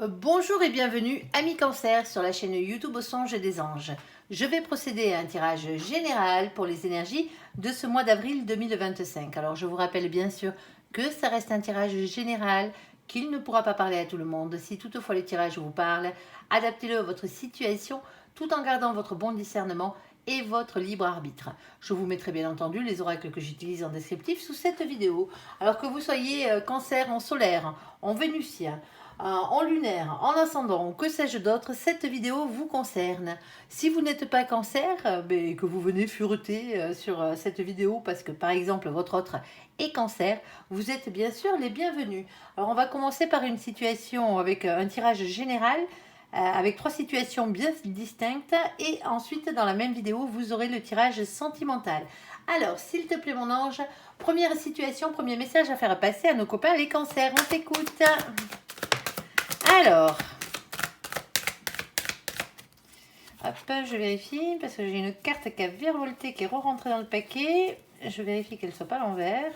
Bonjour et bienvenue, amis Cancer, sur la chaîne YouTube Au Songe des Anges. Je vais procéder à un tirage général pour les énergies de ce mois d'avril 2025. Alors je vous rappelle bien sûr que ça reste un tirage général, qu'il ne pourra pas parler à tout le monde. Si toutefois le tirage vous parle, adaptez-le à votre situation tout en gardant votre bon discernement et votre libre arbitre. Je vous mettrai bien entendu les oracles que j'utilise en descriptif sous cette vidéo. Alors que vous soyez Cancer en solaire, en vénusien, en lunaire, en ascendant, ou que sais-je d'autre, cette vidéo vous concerne. Si vous n'êtes pas Cancer, que vous venez fureter sur cette vidéo parce que par exemple votre autre est Cancer, vous êtes bien sûr les bienvenus. Alors on va commencer par une situation avec un tirage général avec 3 situations bien distinctes et ensuite dans la même vidéo vous aurez le tirage sentimental. Alors s'il te plaît mon ange, première situation, premier message à faire passer à nos copains les Cancers, on t'écoute. Alors, hop, je vérifie parce que j'ai une carte qui a virevolté, qui est re-rentrée dans le paquet. Je vérifie qu'elle ne soit pas à l'envers.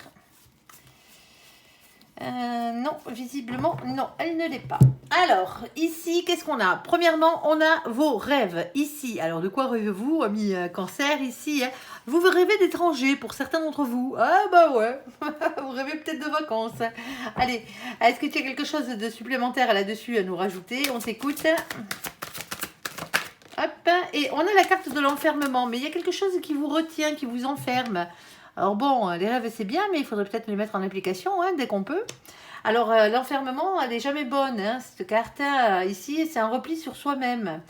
Non, visiblement, non, elle ne l'est pas. Alors, ici, qu'est-ce qu'on a? Premièrement, on a vos rêves, ici. Alors, de quoi rêvez-vous, amis Cancer, ici vous rêvez d'étrangers, pour certains d'entre vous. Ah bah ouais, vous rêvez peut-être de vacances. Allez, est-ce que tu as quelque chose de supplémentaire là-dessus à nous rajouter? On t'écoute. Hop, et on a la carte de l'enfermement, mais il y a quelque chose qui vous retient, qui vous enferme. Alors bon, les rêves c'est bien, mais il faudrait peut-être les mettre en application dès qu'on peut. Alors l'enfermement, elle n'est jamais bonne, cette carte ici, c'est un repli sur soi-même.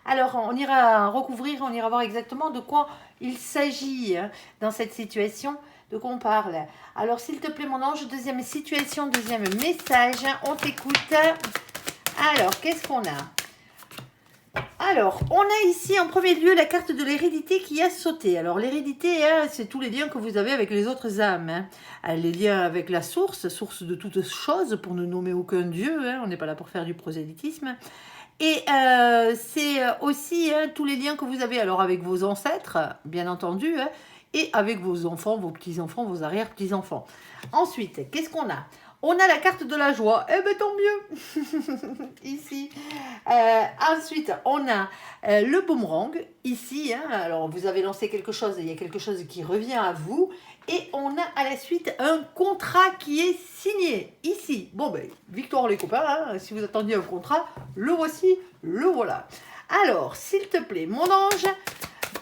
Alors on ira recouvrir, on ira voir exactement de quoi il s'agit dans cette situation, de quoi on parle. Alors s'il te plaît mon ange, deuxième situation, deuxième message, on t'écoute. Alors qu'est-ce qu'on a? Alors, on a ici en premier lieu la carte de l'hérédité qui a sauté. Alors l'hérédité, c'est tous les liens que vous avez avec les autres âmes. Les liens avec la source de toutes choses, pour ne nommer aucun dieu. On n'est pas là pour faire du prosélytisme. Et c'est aussi tous les liens que vous avez alors avec vos ancêtres, bien entendu, et avec vos enfants, vos petits-enfants, vos arrière-petits-enfants. Ensuite, qu'est-ce qu'on a? On a la carte de la joie. Eh bien, tant mieux. Ici. Ensuite, on a le boomerang. Ici, alors vous avez lancé quelque chose. Il y a quelque chose qui revient à vous. Et on a à la suite un contrat qui est signé. Ici. Bon, ben, victoire les copains. Si vous attendiez un contrat, le voici, le voilà. Alors, s'il te plaît, mon ange.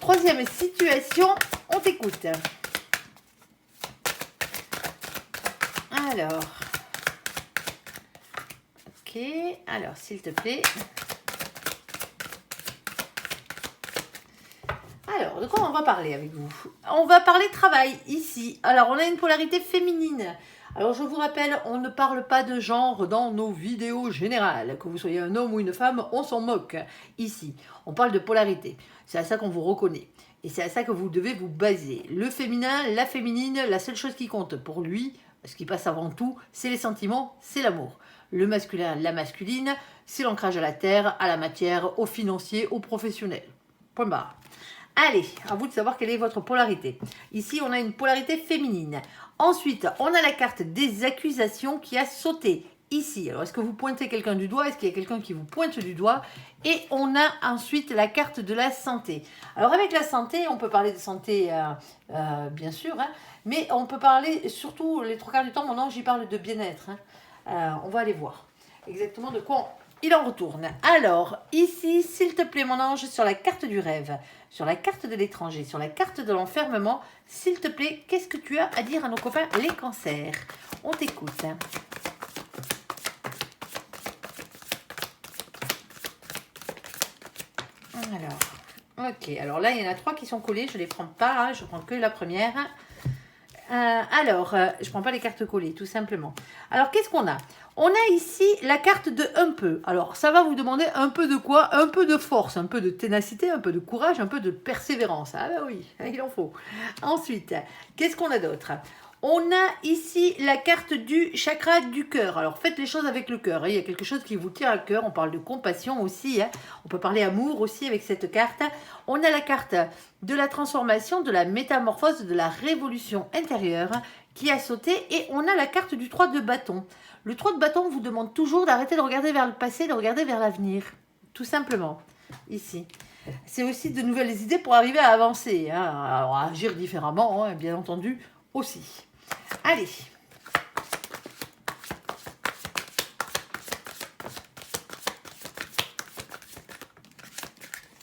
Troisième situation. On t'écoute. Alors... Ok, alors s'il te plaît. Alors, de quoi on va parler avec vous? On va parler travail, ici. Alors, on a une polarité féminine. Alors, je vous rappelle, on ne parle pas de genre dans nos vidéos générales. Que vous soyez un homme ou une femme, on s'en moque. Ici, on parle de polarité. C'est à ça qu'on vous reconnaît. Et c'est à ça que vous devez vous baser. Le féminin, la féminine, la seule chose qui compte pour lui, ce qui passe avant tout, c'est les sentiments, c'est l'amour. Le masculin, la masculine, c'est l'ancrage à la terre, à la matière, au financier, au professionnel. Point barre. Allez, à vous de savoir quelle est votre polarité. Ici, on a une polarité féminine. Ensuite, on a la carte des accusations qui a sauté. Ici, alors est-ce que vous pointez quelqu'un du doigt? Est-ce qu'il y a quelqu'un qui vous pointe du doigt? Et on a ensuite la carte de la santé. Alors avec la santé, on peut parler de santé, bien sûr, mais on peut parler, surtout les 3 quarts du temps, mon ange, j'y parle de bien-être. On va aller voir exactement de quoi il en retourne. Alors, ici, s'il te plaît, mon ange, sur la carte du rêve, sur la carte de l'étranger, sur la carte de l'enfermement, s'il te plaît, qu'est-ce que tu as à dire à nos copains les cancers? On t'écoute. Alors, ok. Alors là, il y en a 3 qui sont collées. Je ne les prends pas. Je prends que la première. Je ne prends pas les cartes collées, tout simplement. Alors, qu'est-ce qu'on a? On a ici la carte de un peu. Alors, ça va vous demander un peu de quoi? Un peu de force, un peu de ténacité, un peu de courage, un peu de persévérance. Ah bah oui, il en faut. Ensuite, qu'est-ce qu'on a d'autre? On a ici la carte du chakra du cœur. Alors, faites les choses avec le cœur. Il y a quelque chose qui vous tient à cœur. On parle de compassion aussi. On peut parler amour aussi avec cette carte. On a la carte de la transformation, de la métamorphose, de la révolution intérieure qui a sauté et on a la carte du 3 de bâton. Le 3 de bâton vous demande toujours d'arrêter de regarder vers le passé, de regarder vers l'avenir. Tout simplement, ici. C'est aussi de nouvelles idées pour arriver à avancer, hein, à agir différemment, hein, bien entendu, aussi. Allez.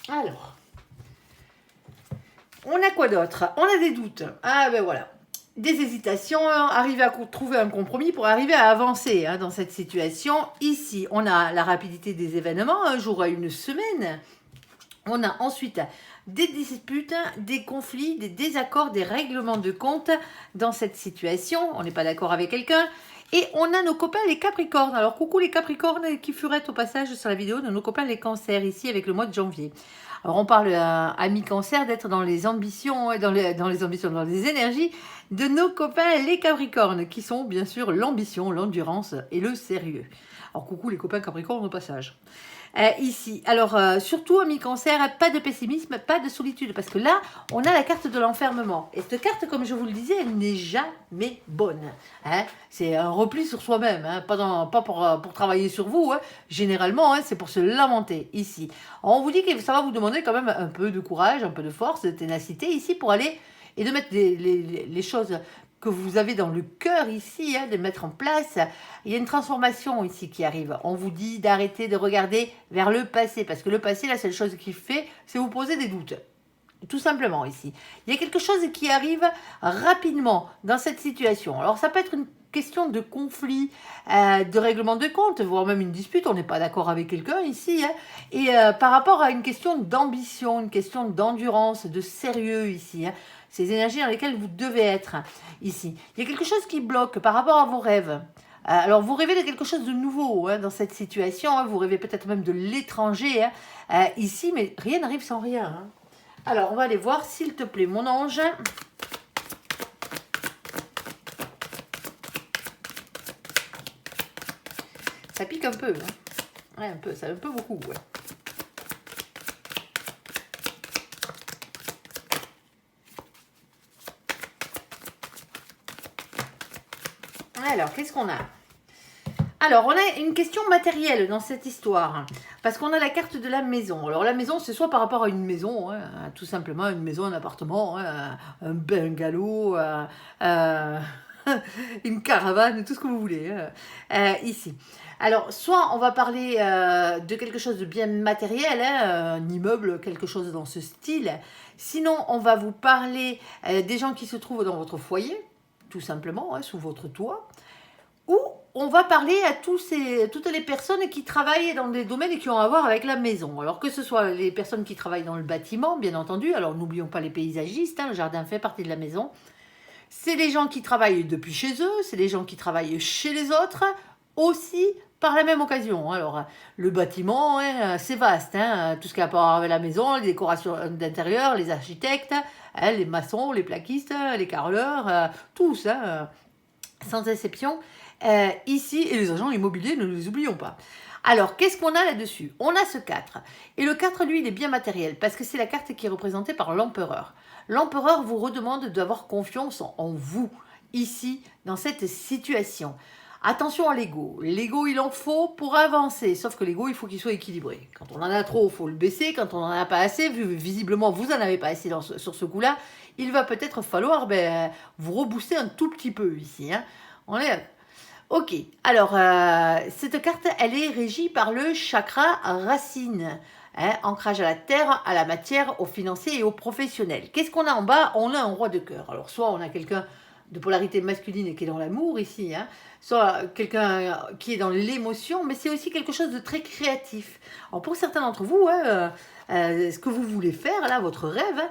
Alors, on a quoi d'autre? On a des doutes. Ah ben voilà. Des hésitations, arriver à trouver un compromis pour arriver à avancer hein, dans cette situation. Ici, on a la rapidité des événements, un jour à une semaine. On a ensuite des disputes, des conflits, des désaccords, des règlements de compte dans cette situation. On n'est pas d'accord avec quelqu'un. Et on a nos copains les Capricornes. Alors coucou les Capricornes qui furettent au passage sur la vidéo de nos copains les Cancers ici avec le mois de janvier. Alors on parle à mi-cancer d'être dans les ambitions, dans les énergies de nos copains les Capricornes qui sont bien sûr l'ambition, l'endurance et le sérieux. Alors coucou les copains Capricornes au passage. Ici, alors surtout à mi-cancer, pas de pessimisme, pas de solitude, parce que là, on a la carte de l'enfermement. Et cette carte, comme je vous le disais, elle n'est jamais bonne. Hein. C'est un repli sur soi-même, hein, pas pour travailler sur vous. Hein. Généralement, hein, c'est pour se lamenter ici. Alors, on vous dit que ça va vous demander quand même un peu de courage, un peu de force, de ténacité ici pour aller et de mettre les choses que vous avez dans le cœur ici, hein, de mettre en place. Il y a une transformation ici qui arrive. On vous dit d'arrêter de regarder vers le passé, parce que le passé, la seule chose qu'il fait, c'est vous poser des doutes. Tout simplement ici. Il y a quelque chose qui arrive rapidement dans cette situation. Alors ça peut être une question de conflit, de règlement de compte, voire même une dispute, on n'est pas d'accord avec quelqu'un ici, hein, et par rapport à une question d'ambition, une question d'endurance, de sérieux ici, hein, ces énergies dans lesquelles vous devez être ici. Il y a quelque chose qui bloque par rapport à vos rêves. Alors, vous rêvez de quelque chose de nouveau hein, dans cette situation, hein, vous rêvez peut-être même de l'étranger hein, ici, mais rien n'arrive sans rien. Hein. Alors, on va aller voir, s'il te plaît, mon ange. Ça pique un peu. Hein. Ouais, un peu, ça un peu beaucoup. Ouais. Alors, qu'est-ce qu'on a? Alors, on a une question matérielle dans cette histoire, parce qu'on a la carte de la maison. Alors, la maison, c'est soit par rapport à une maison, hein, tout simplement, une maison, un appartement, hein, un bungalow, une caravane, tout ce que vous voulez, ici. Alors, soit on va parler de quelque chose de bien matériel, hein, un immeuble, quelque chose dans ce style. Sinon, on va vous parler des gens qui se trouvent dans votre foyer, tout simplement, hein, sous votre toit. Ou on va parler à toutes les personnes qui travaillent dans des domaines qui ont à voir avec la maison. Alors que ce soit les personnes qui travaillent dans le bâtiment, bien entendu, alors n'oublions pas les paysagistes, hein, le jardin fait partie de la maison. C'est les gens qui travaillent depuis chez eux, c'est les gens qui travaillent chez les autres, aussi par la même occasion. Alors, le bâtiment, hein, c'est vaste, hein, tout ce qui a à voir avec la maison, les décorations d'intérieur, les architectes, hein, les maçons, les plaquistes, les carreleurs, tous, hein, sans exception. Ici, et les agents immobiliers, ne les oublions pas. Alors, qu'est-ce qu'on a là-dessus? On a ce 4. Et le 4, lui, il est bien matériel, parce que c'est la carte qui est représentée par l'empereur. L'empereur vous redemande d'avoir confiance en vous, ici, dans cette situation. Attention à l'ego. L'ego, il en faut pour avancer, sauf que l'ego, il faut qu'il soit équilibré. Quand on en a trop, il faut le baisser. Quand on n'en a pas assez, visiblement, vous n'en avez pas assez sur ce coup-là, il va peut-être falloir vous rebooster un tout petit peu ici. Hein. On est... Ok, alors cette carte, elle est régie par le chakra racine. Hein, ancrage à la terre, à la matière, aux financiers et aux professionnels. Qu'est-ce qu'on a en bas? On a un roi de cœur. Alors soit on a quelqu'un de polarité masculine et qui est dans l'amour ici, hein, soit quelqu'un qui est dans l'émotion, mais c'est aussi quelque chose de très créatif. Alors pour certains d'entre vous, hein, ce que vous voulez faire, là, votre rêve,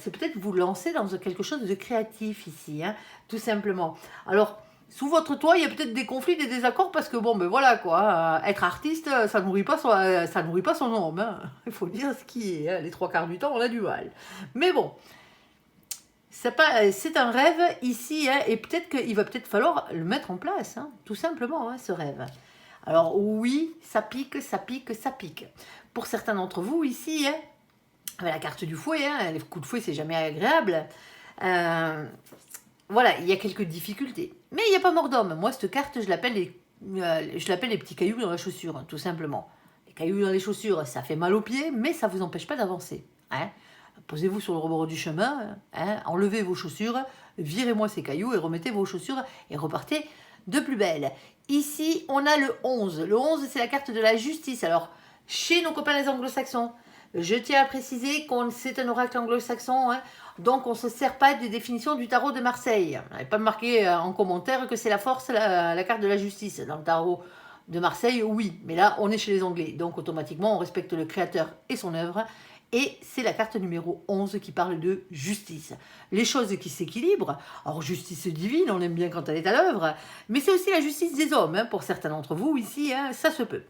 c'est peut-être vous lancer dans quelque chose de créatif ici, hein, tout simplement. Alors, sous votre toit, il y a peut-être des conflits, des désaccords, parce que bon, ben voilà quoi, être artiste, ça nourrit pas son âme, hein. Il faut dire ce qui est, hein. Les 3/4 du temps, on a du mal. Mais bon, c'est un rêve ici, hein, et peut-être qu'il va peut-être falloir le mettre en place, hein, tout simplement, hein, ce rêve. Alors oui, ça pique, ça pique, ça pique. Pour certains d'entre vous ici, hein, la carte du fouet, hein, les coups de fouet, c'est jamais agréable. voilà, il y a quelques difficultés. Mais il n'y a pas mort d'homme. Moi, cette carte, je l'appelle les petits cailloux dans la chaussure, hein, tout simplement. Les cailloux dans les chaussures, ça fait mal aux pieds, mais ça ne vous empêche pas d'avancer. Hein. Posez-vous sur le rebord du chemin, hein, enlevez vos chaussures, virez-moi ces cailloux et remettez vos chaussures et repartez de plus belle. Ici, on a le 11. Le 11, c'est la carte de la justice. Alors, chez nos copains les anglo-saxons, je tiens à préciser que c'est un oracle anglo-saxon, hein, donc on ne se sert pas des définitions du tarot de Marseille. On n'avait pas marqué en commentaire que c'est la force, la carte de la justice. Dans le tarot de Marseille, oui, mais là, on est chez les Anglais. Donc, automatiquement, on respecte le créateur et son œuvre. Et c'est la carte numéro 11 qui parle de justice. Les choses qui s'équilibrent. Alors, justice divine, on aime bien quand elle est à l'œuvre. Mais c'est aussi la justice des hommes, hein, pour certains d'entre vous ici, hein, ça se peut.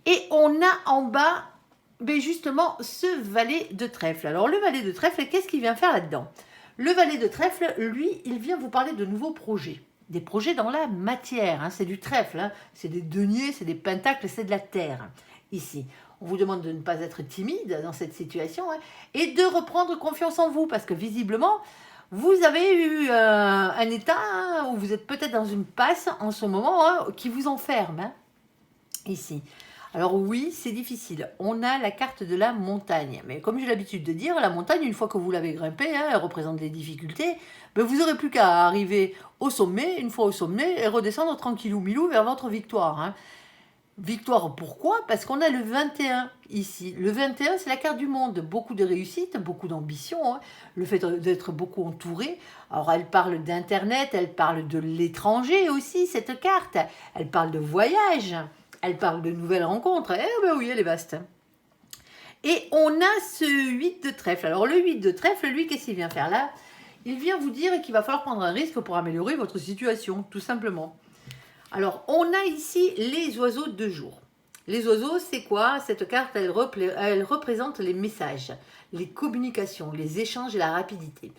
Et on a en bas, ben justement, ce valet de trèfle. Alors, le valet de trèfle, qu'est-ce qu'il vient faire là-dedans? Le valet de trèfle, lui, il vient vous parler de nouveaux projets. Des projets dans la matière, hein, c'est du trèfle, hein, c'est des deniers, c'est des pentacles, c'est de la terre, ici. On vous demande de ne pas être timide dans cette situation, hein, et de reprendre confiance en vous, parce que visiblement, vous avez eu un état, hein, où vous êtes peut-être dans une passe en ce moment, hein, qui vous enferme, hein, ici. Alors oui, c'est difficile. On a la carte de la montagne. Mais comme j'ai l'habitude de dire, la montagne, une fois que vous l'avez grimpée, hein, elle représente des difficultés. Ben, vous n'aurez plus qu'à arriver au sommet, une fois au sommet, et redescendre tranquillou milou vers votre victoire. Hein. Victoire, pourquoi? Parce qu'on a le 21 ici. Le 21, c'est la carte du monde. Beaucoup de réussite, beaucoup d'ambition. Hein. Le fait d'être beaucoup entouré. Alors, elle parle d'Internet, elle parle de l'étranger aussi, cette carte. Elle parle de voyage. Elle parle de nouvelles rencontres. Eh ben oui, elle est vaste. Et on a ce 8 de trèfle. Alors, le 8 de trèfle, lui, qu'est-ce qu'il vient faire là? Il vient vous dire qu'il va falloir prendre un risque pour améliorer votre situation, tout simplement. Alors, on a ici les oiseaux de jour. Les oiseaux, c'est quoi? Cette carte, elle représente les messages, les communications, les échanges et la rapidité.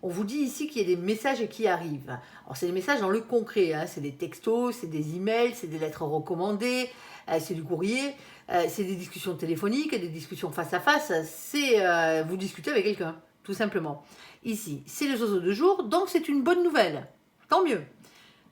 On vous dit ici qu'il y a des messages qui arrivent. Alors, c'est des messages dans le concret, hein. C'est des textos, c'est des emails, c'est des lettres recommandées, c'est du courrier, c'est des discussions téléphoniques, des discussions face à face. C'est vous discutez avec quelqu'un, tout simplement. Ici, c'est les oiseaux de jour, donc c'est une bonne nouvelle. Tant mieux.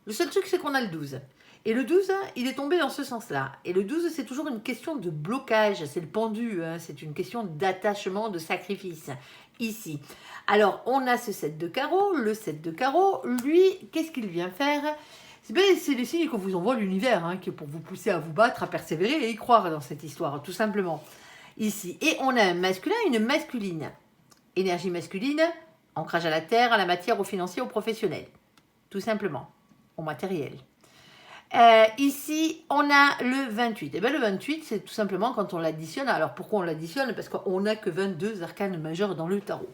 Le seul truc, c'est qu'on a le 12. Et le 12, il est tombé dans ce sens-là. Et le 12, c'est toujours une question de blocage. C'est le pendu. Hein. C'est une question d'attachement, de sacrifice. Ici. Alors, on a ce 7 de carreau. Le 7 de carreau, lui, qu'est-ce qu'il vient faire? C'est les signes que vous envoie l'univers, hein, qui est pour vous pousser à vous battre, à persévérer et y croire dans cette histoire, tout simplement. Ici. Et on a un masculin, une masculine. Énergie masculine, ancrage à la terre, à la matière, au financier, au professionnel. Tout simplement. Au matériel. Ici, on a le 28. Et bien, le 28, c'est tout simplement quand on l'additionne. Alors, pourquoi on l'additionne? Parce qu'on n'a que 22 arcanes majeurs dans le tarot.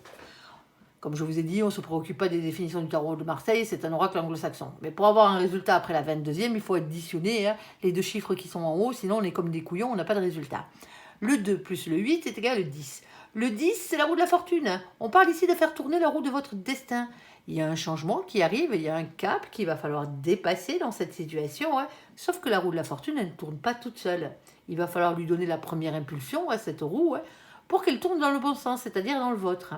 Comme je vous ai dit, on ne se préoccupe pas des définitions du tarot de Marseille, c'est un oracle anglo-saxon. Mais pour avoir un résultat après la 22e, il faut additionner, hein, les deux chiffres qui sont en haut, sinon on est comme des couillons, on n'a pas de résultat. Le 2 plus le 8 est égal à 10. Le 10, c'est la roue de la fortune. On parle ici de faire tourner la roue de votre destin. Il y a un changement qui arrive, il y a un cap qu'il va falloir dépasser dans cette situation. Hein. Sauf que la roue de la fortune, elle ne tourne pas toute seule. Il va falloir lui donner la première impulsion à cette roue, hein, pour qu'elle tourne dans le bon sens, c'est-à-dire dans le vôtre.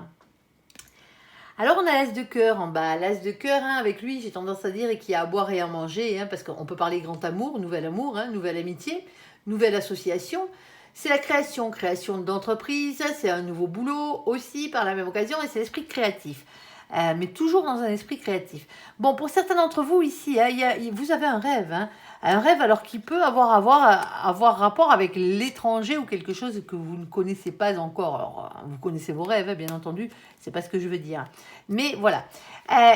Alors on a l'as de cœur en bas. L'as de cœur, hein, avec lui, j'ai tendance à dire qu'il y a à boire et à manger, hein, parce qu'on peut parler grand amour, hein, nouvelle amitié, nouvelle association. C'est la création d'entreprise, c'est un nouveau boulot aussi par la même occasion, et c'est l'esprit créatif. Mais toujours dans un esprit créatif. Bon, pour certains d'entre vous ici, hein, vous avez un rêve. Hein, un rêve alors qu'il peut avoir rapport avec l'étranger ou quelque chose que vous ne connaissez pas encore. Alors, vous connaissez vos rêves, bien entendu, c'est pas ce que je veux dire. Mais voilà,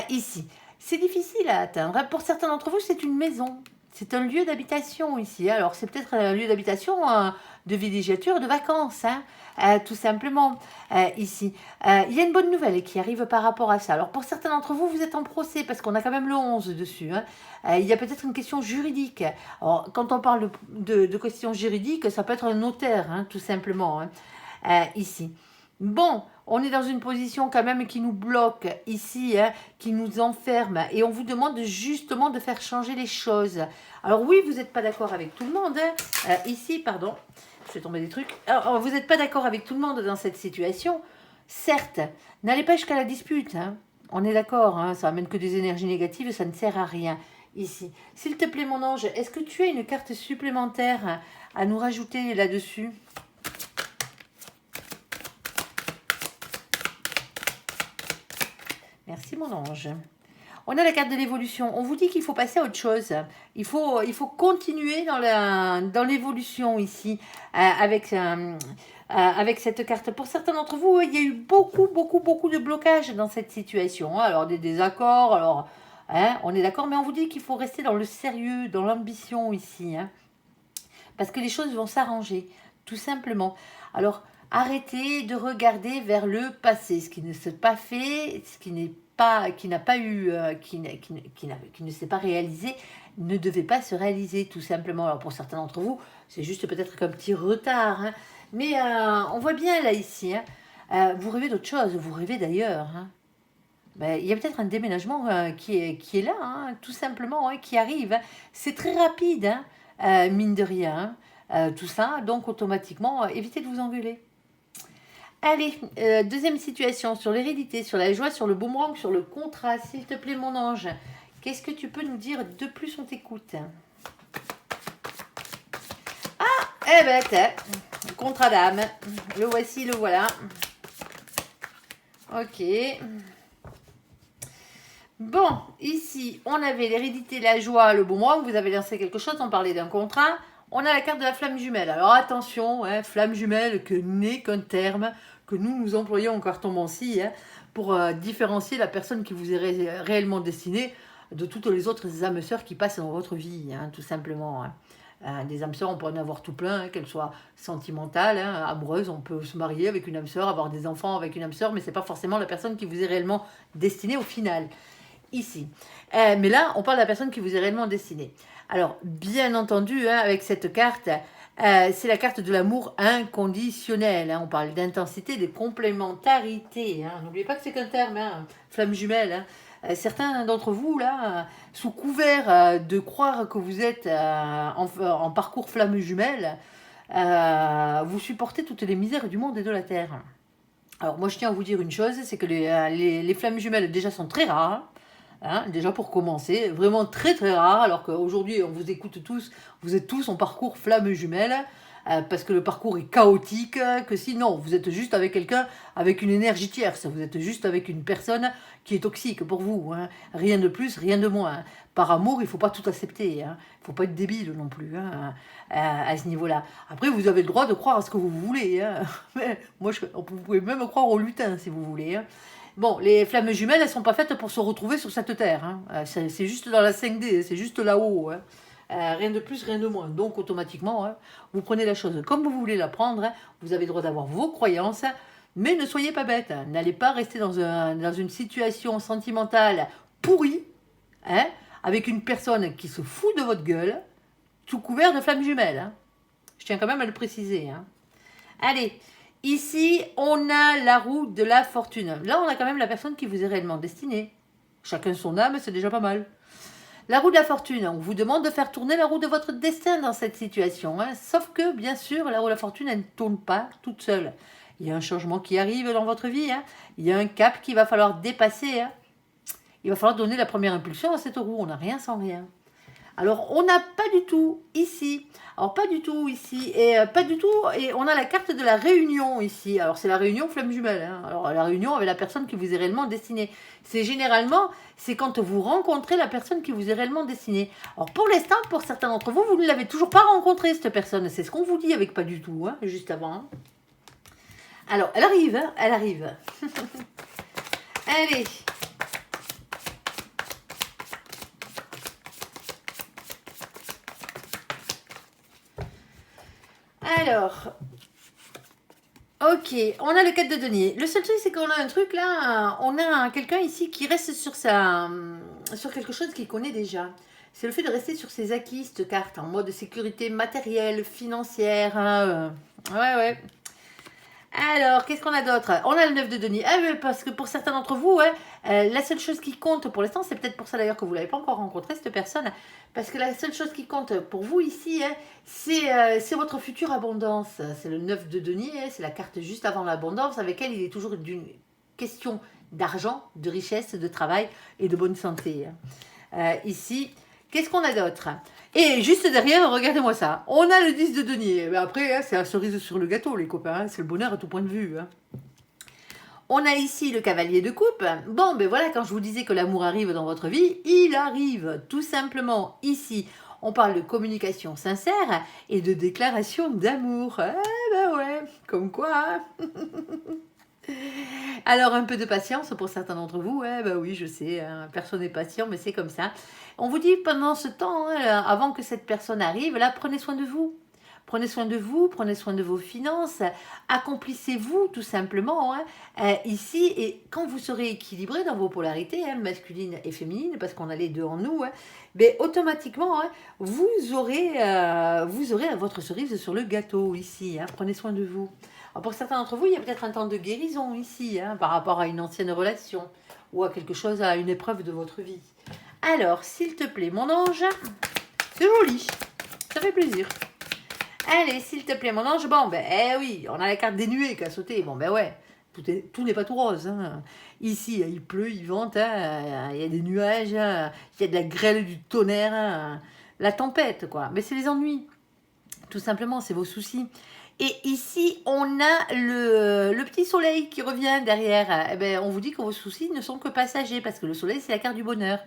ici, c'est difficile à atteindre. Pour certains d'entre vous, c'est une maison. C'est un lieu d'habitation ici. Alors, c'est peut-être un lieu d'habitation de villégiature, de vacances, hein, tout simplement, ici. Il y a une bonne nouvelle qui arrive par rapport à ça. Alors, pour certains d'entre vous, vous êtes en procès, parce qu'on a quand même le 11 dessus. Hein. Il y a peut-être une question juridique. Alors, quand on parle de questions juridiques, ça peut être un notaire, hein, tout simplement, hein, ici. Bon, on est dans une position quand même qui nous bloque ici, hein, qui nous enferme, et on vous demande justement de faire changer les choses. Alors oui, vous n'êtes pas d'accord avec tout le monde, hein, ici, pardon, je fais tomber des trucs. Alors, vous n'êtes pas d'accord avec tout le monde dans cette situation, certes, n'allez pas jusqu'à la dispute, hein. On est d'accord, hein, ça amène que des énergies négatives, ça ne sert à rien ici. S'il te plaît, mon ange, est-ce que tu as une carte supplémentaire à nous rajouter là-dessus? Merci, mon ange. On a la carte de l'évolution. On vous dit qu'il faut passer à autre chose. Il faut continuer dans l'évolution ici avec cette carte. Pour certains d'entre vous, il y a eu beaucoup de blocages dans cette situation. Alors, des désaccords, alors, hein, on est d'accord, mais on vous dit qu'il faut rester dans le sérieux, dans l'ambition ici. Hein, parce que les choses vont s'arranger, tout simplement. Alors, arrêtez de regarder vers le passé, ce qui ne s'est pas fait, ce qui n'est pas, qui n'a pas eu, qui ne s'est pas réalisé, ne devait pas se réaliser, tout simplement. Alors, pour certains d'entre vous, c'est juste peut-être qu'un petit retard, hein. Mais on voit bien là, ici, hein, vous rêvez d'autre chose, vous rêvez d'ailleurs. Hein. Ben, il y a peut-être un déménagement qui est là, hein, tout simplement, hein, qui arrive. Hein. C'est très rapide, hein, mine de rien, hein, tout ça. Donc, automatiquement, évitez de vous engueuler. Allez, deuxième situation, sur l'hérédité, sur la joie, sur le boomerang, sur le contrat. S'il te plaît, mon ange, qu'est-ce que tu peux nous dire de plus? On t'écoute. Eh ben, contrat d'âme. Le voici, le voilà. Ok. Bon, ici, on avait l'hérédité, la joie, le boomerang. Vous avez lancé quelque chose, on parlait d'un contrat. On a la carte de la flamme jumelle. Alors attention, hein, flamme jumelle, que n'est qu'un terme que nous employons en cartomancie, hein, pour différencier la personne qui vous est réellement destinée de toutes les autres âmes sœurs qui passent dans votre vie, hein, tout simplement. Hein. Des âmes sœurs, on peut en avoir tout plein, hein, qu'elles soient sentimentales, hein, amoureuses, on peut se marier avec une âme sœur, avoir des enfants avec une âme sœur, mais c'est pas forcément la personne qui vous est réellement destinée au final, ici. Mais là, on parle de la personne qui vous est réellement destinée. Alors, bien entendu, hein, avec cette carte, c'est la carte de l'amour inconditionnel. Hein. On parle d'intensité, de complémentarité. Hein. N'oubliez pas que c'est qu'un terme, hein, flamme jumelle. Hein. Certains d'entre vous, là, sous couvert de croire que vous êtes en parcours flamme jumelle, vous supportez toutes les misères du monde et de la terre. Alors, moi, je tiens à vous dire une chose, c'est que les flammes jumelles, déjà, sont très rares. Hein, déjà pour commencer, vraiment très rare, alors qu'aujourd'hui on vous écoute tous, vous êtes tous en parcours flamme jumelle, parce que le parcours est chaotique, que sinon vous êtes juste avec quelqu'un avec une énergie tierce, vous êtes juste avec une personne qui est toxique pour vous, hein. Rien de plus, rien de moins. Par amour, il ne faut pas tout accepter, hein. Il ne faut pas être débile non plus, hein, à ce niveau-là. Après, vous avez le droit de croire à ce que vous voulez, hein. Mais moi, vous pouvez même croire au lutin si vous voulez, hein. Bon, les flammes jumelles, elles ne sont pas faites pour se retrouver sur cette terre. Hein. C'est juste dans la 5D, c'est juste là-haut. Hein. Rien de plus, rien de moins. Donc, automatiquement, hein, vous prenez la chose comme vous voulez la prendre. Hein. Vous avez le droit d'avoir vos croyances, mais ne soyez pas bêtes. Hein. N'allez pas rester dans une situation sentimentale pourrie, hein, avec une personne qui se fout de votre gueule, tout couvert de flammes jumelles. Hein. Je tiens quand même à le préciser. Hein. Allez. Ici, on a la roue de la fortune. Là, on a quand même la personne qui vous est réellement destinée. Chacun son âme, c'est déjà pas mal. La roue de la fortune, on vous demande de faire tourner la roue de votre destin dans cette situation. Hein. Sauf que, bien sûr, la roue de la fortune, elle ne tourne pas toute seule. Il y a un changement qui arrive dans votre vie. Hein. Il y a un cap qu'il va falloir dépasser. Hein. Il va falloir donner la première impulsion à cette roue. On n'a rien sans rien. Alors, on n'a pas du tout ici. Alors, pas du tout ici. Et pas du tout. Et on a la carte de la réunion ici. Alors, c'est la réunion flamme jumelle. Hein. Alors, la réunion avec la personne qui vous est réellement destinée. C'est généralement, c'est quand vous rencontrez la personne qui vous est réellement destinée. Alors, pour l'instant, pour certains d'entre vous, vous ne l'avez toujours pas rencontrée, cette personne. C'est ce qu'on vous dit avec pas du tout, hein, juste avant. Hein. Alors, elle arrive. Hein, elle arrive. Allez. Alors, ok, on a le 4 de denier. Le seul truc, c'est qu'on a un truc là, on a quelqu'un ici qui reste sur quelque chose qu'il connaît déjà. C'est le fait de rester sur ses acquis, cette carte, en mode sécurité matérielle, financière. Hein, ouais. Alors, qu'est-ce qu'on a d'autre? On a le 9 de denier. Ah oui, parce que pour certains d'entre vous, ouais, la seule chose qui compte pour l'instant, c'est peut-être pour ça d'ailleurs que vous ne l'avez pas encore rencontré, cette personne, parce que la seule chose qui compte pour vous ici, hein, c'est votre future abondance. C'est le 9 de denier, hein, c'est la carte juste avant l'abondance, avec elle, il est toujours d'une question d'argent, de richesse, de travail et de bonne santé. Ici, qu'est-ce qu'on a d'autre? Et juste derrière, regardez-moi ça, on a le 10 de denier. Mais après, hein, c'est la cerise sur le gâteau, les copains, hein, c'est le bonheur à tout point de vue. Hein. On a ici le cavalier de coupe. Bon, ben voilà, quand je vous disais que l'amour arrive dans votre vie, il arrive, tout simplement. Ici, on parle de communication sincère et de déclaration d'amour. Eh ben ouais, comme quoi. Hein. Alors, un peu de patience pour certains d'entre vous. Eh ben oui, je sais, hein, personne n'est patient, mais c'est comme ça. On vous dit pendant ce temps, hein, avant que cette personne arrive, là, prenez soin de vous. Prenez soin de vous, prenez soin de vos finances, accomplissez-vous tout simplement ici. Et quand vous serez équilibré dans vos polarités, hein, masculine et féminine, parce qu'on a les deux en nous, hein, ben, automatiquement, hein, vous aurez votre cerise sur le gâteau ici. Hein, prenez soin de vous. Alors pour certains d'entre vous, il y a peut-être un temps de guérison ici, hein, par rapport à une ancienne relation ou à quelque chose, à une épreuve de votre vie. Alors, s'il te plaît, mon ange, c'est joli, ça fait plaisir. Allez, s'il te plaît, mon ange. Bon, ben, oui, on a la carte des nuées qui a sauté. Bon, ben ouais, tout n'est pas tout rose. Hein. Ici, il pleut, il vente, hein, il y a des nuages, hein, il y a de la grêle, du tonnerre, hein, la tempête, quoi. Mais c'est les ennuis. Tout simplement, c'est vos soucis. Et ici, on a le petit soleil qui revient derrière. Eh ben, on vous dit que vos soucis ne sont que passagers, parce que le soleil, c'est la carte du bonheur.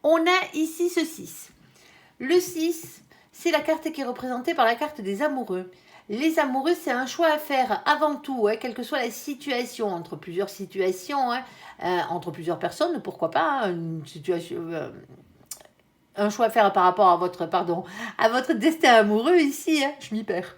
On a ici ce 6. Le 6... c'est la carte qui est représentée par la carte des amoureux. Les amoureux, c'est un choix à faire avant tout, hein, quelle que soit la situation, entre plusieurs situations, hein, entre plusieurs personnes, pourquoi pas, hein, une situation, un choix à faire par rapport à votre destin amoureux ici, hein, je m'y perds.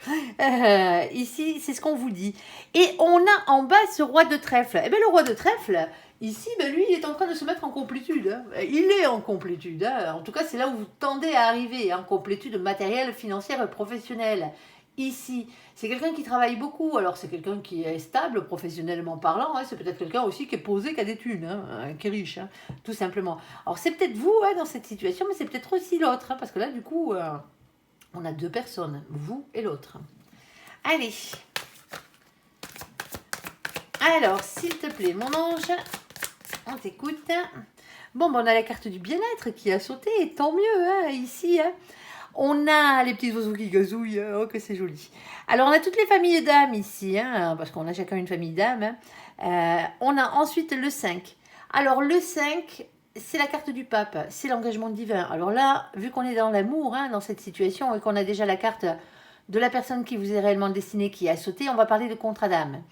Ici, c'est ce qu'on vous dit. Et on a en bas ce roi de trèfle. Eh bien, le roi de trèfle, ici, ben, lui, il est en train de se mettre en complétude. Hein. Il est en complétude. Hein. En tout cas, c'est là où vous tendez à arriver, en complétude matérielle, financière et professionnelle. Ici, c'est quelqu'un qui travaille beaucoup. Alors, c'est quelqu'un qui est stable, professionnellement parlant. Hein. C'est peut-être quelqu'un aussi qui est posé, qui a des thunes, hein, qui est riche, hein, tout simplement. Alors, c'est peut-être vous hein, dans cette situation, mais c'est peut-être aussi l'autre. Hein, parce que là, du coup, on a deux personnes, vous et l'autre. Allez. Alors, s'il te plaît, mon ange, on t'écoute. Bon, ben, on a la carte du bien-être qui a sauté, et tant mieux, hein, ici. Hein. On a les petits oiseaux qui gazouillent, oh que c'est joli. Alors, on a toutes les familles d'âmes ici, hein, parce qu'on a chacun une famille d'âmes. Hein. On a ensuite le 5. Alors, le 5, c'est la carte du pape, c'est l'engagement divin. Alors là, vu qu'on est dans l'amour, hein, dans cette situation, et qu'on a déjà la carte de la personne qui vous est réellement destinée qui a sauté, on va parler de contrat d'âme.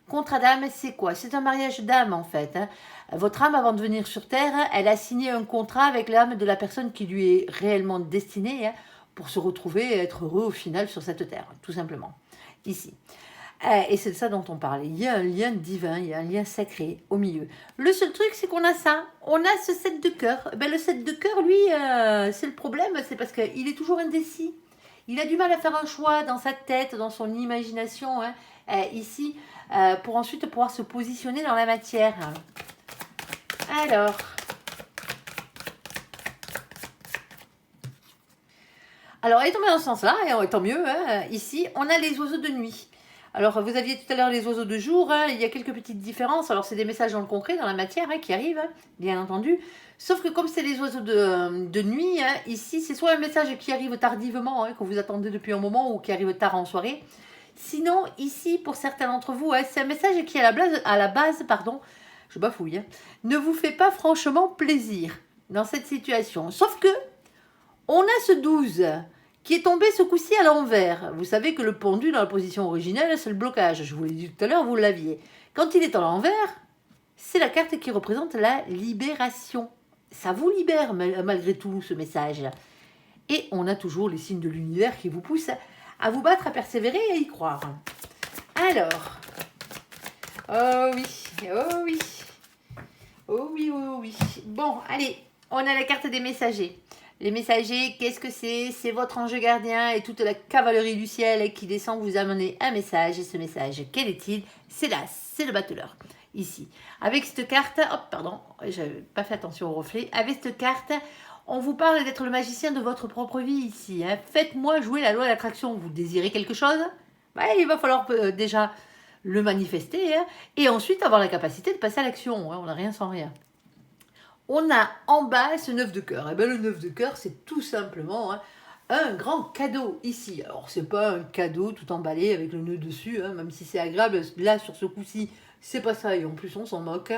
Contrat d'âme, c'est quoi? C'est un mariage d'âme, en fait. Hein. Votre âme, avant de venir sur Terre, elle a signé un contrat avec l'âme de la personne qui lui est réellement destinée hein, pour se retrouver et être heureux au final sur cette Terre, tout simplement. Ici. Et c'est de ça dont on parle. Il y a un lien divin, il y a un lien sacré au milieu. Le seul truc, c'est qu'on a ça. On a ce 7 de cœur. Ben, le 7 de cœur, lui, c'est le problème, c'est parce qu'il est toujours indécis. Il a du mal à faire un choix dans sa tête, dans son imagination, hein, ici, pour ensuite pouvoir se positionner dans la matière. Alors, elle est tombée dans ce sens-là, et tant mieux, hein, ici, on a les oiseaux de nuit. Alors, vous aviez tout à l'heure les oiseaux de jour, hein, il y a quelques petites différences. Alors, c'est des messages dans le concret, dans la matière, hein, qui arrivent, hein, bien entendu. Sauf que comme c'est les oiseaux de nuit, hein, ici, c'est soit un message qui arrive tardivement, hein, que vous attendez depuis un moment, ou qui arrive tard en soirée. Sinon, ici, pour certains d'entre vous, hein, c'est un message qui, à la base, je bafouille, hein, ne vous fait pas franchement plaisir dans cette situation. Sauf que, on a ce 12 qui est tombé ce coup-ci à l'envers. Vous savez que le pendu dans la position originelle, c'est le blocage. Je vous l'ai dit tout à l'heure, vous l'aviez. Quand il est à l'envers, c'est la carte qui représente la libération. Ça vous libère malgré tout ce message. Et on a toujours les signes de l'univers qui vous poussent à vous battre, à persévérer et à y croire. Alors, oh oui, oh oui, oh oui, oh oui. Bon, allez, on a la carte des messagers. Les messagers, qu'est-ce que c'est? C'est votre ange gardien et toute la cavalerie du ciel qui descend vous amener un message. Et ce message, quel est-il? C'est là, c'est le battleur. Ici. Avec cette carte, hop, pardon, j'avais pas fait attention au reflet. Avec cette carte, on vous parle d'être le magicien de votre propre vie ici. Hein. Faites-moi jouer la loi d'attraction. Vous désirez quelque chose? Il va falloir déjà le manifester, hein, et ensuite avoir la capacité de passer à l'action. Hein, on n'a rien sans rien. On a en bas ce 9 de cœur. Et bien le 9 de cœur, c'est tout simplement, hein, un grand cadeau ici. Alors c'est pas un cadeau tout emballé avec le nœud dessus, hein, même si c'est agréable. Là sur ce coup-ci, c'est pas ça et en plus on s'en moque.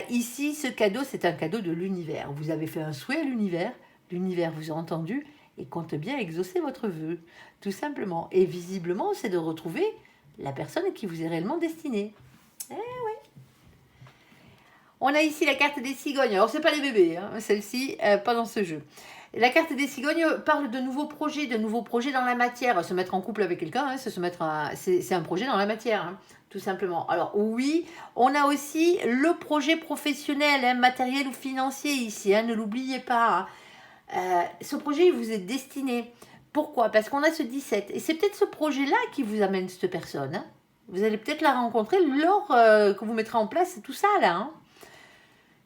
Ici, ce cadeau, c'est un cadeau de l'univers. Vous avez fait un souhait à l'univers. L'univers vous a entendu et compte bien exaucer votre vœu, tout simplement. Et visiblement, c'est de retrouver la personne qui vous est réellement destinée. Eh oui. On a ici la carte des cigognes. Alors, c'est pas les bébés, hein, celle-ci, pas dans ce jeu. La carte des cigognes parle de nouveaux projets dans la matière. Se mettre en couple avec quelqu'un, hein, c'est un projet dans la matière, hein, tout simplement. Alors oui, on a aussi le projet professionnel, hein, matériel ou financier ici, hein, ne l'oubliez pas. Hein. Ce projet, il vous est destiné. Pourquoi? Parce qu'on a ce 17. Et c'est peut-être ce projet-là qui vous amène cette personne. Hein. Vous allez peut-être la rencontrer lors que vous mettrez en place tout ça là. Hein.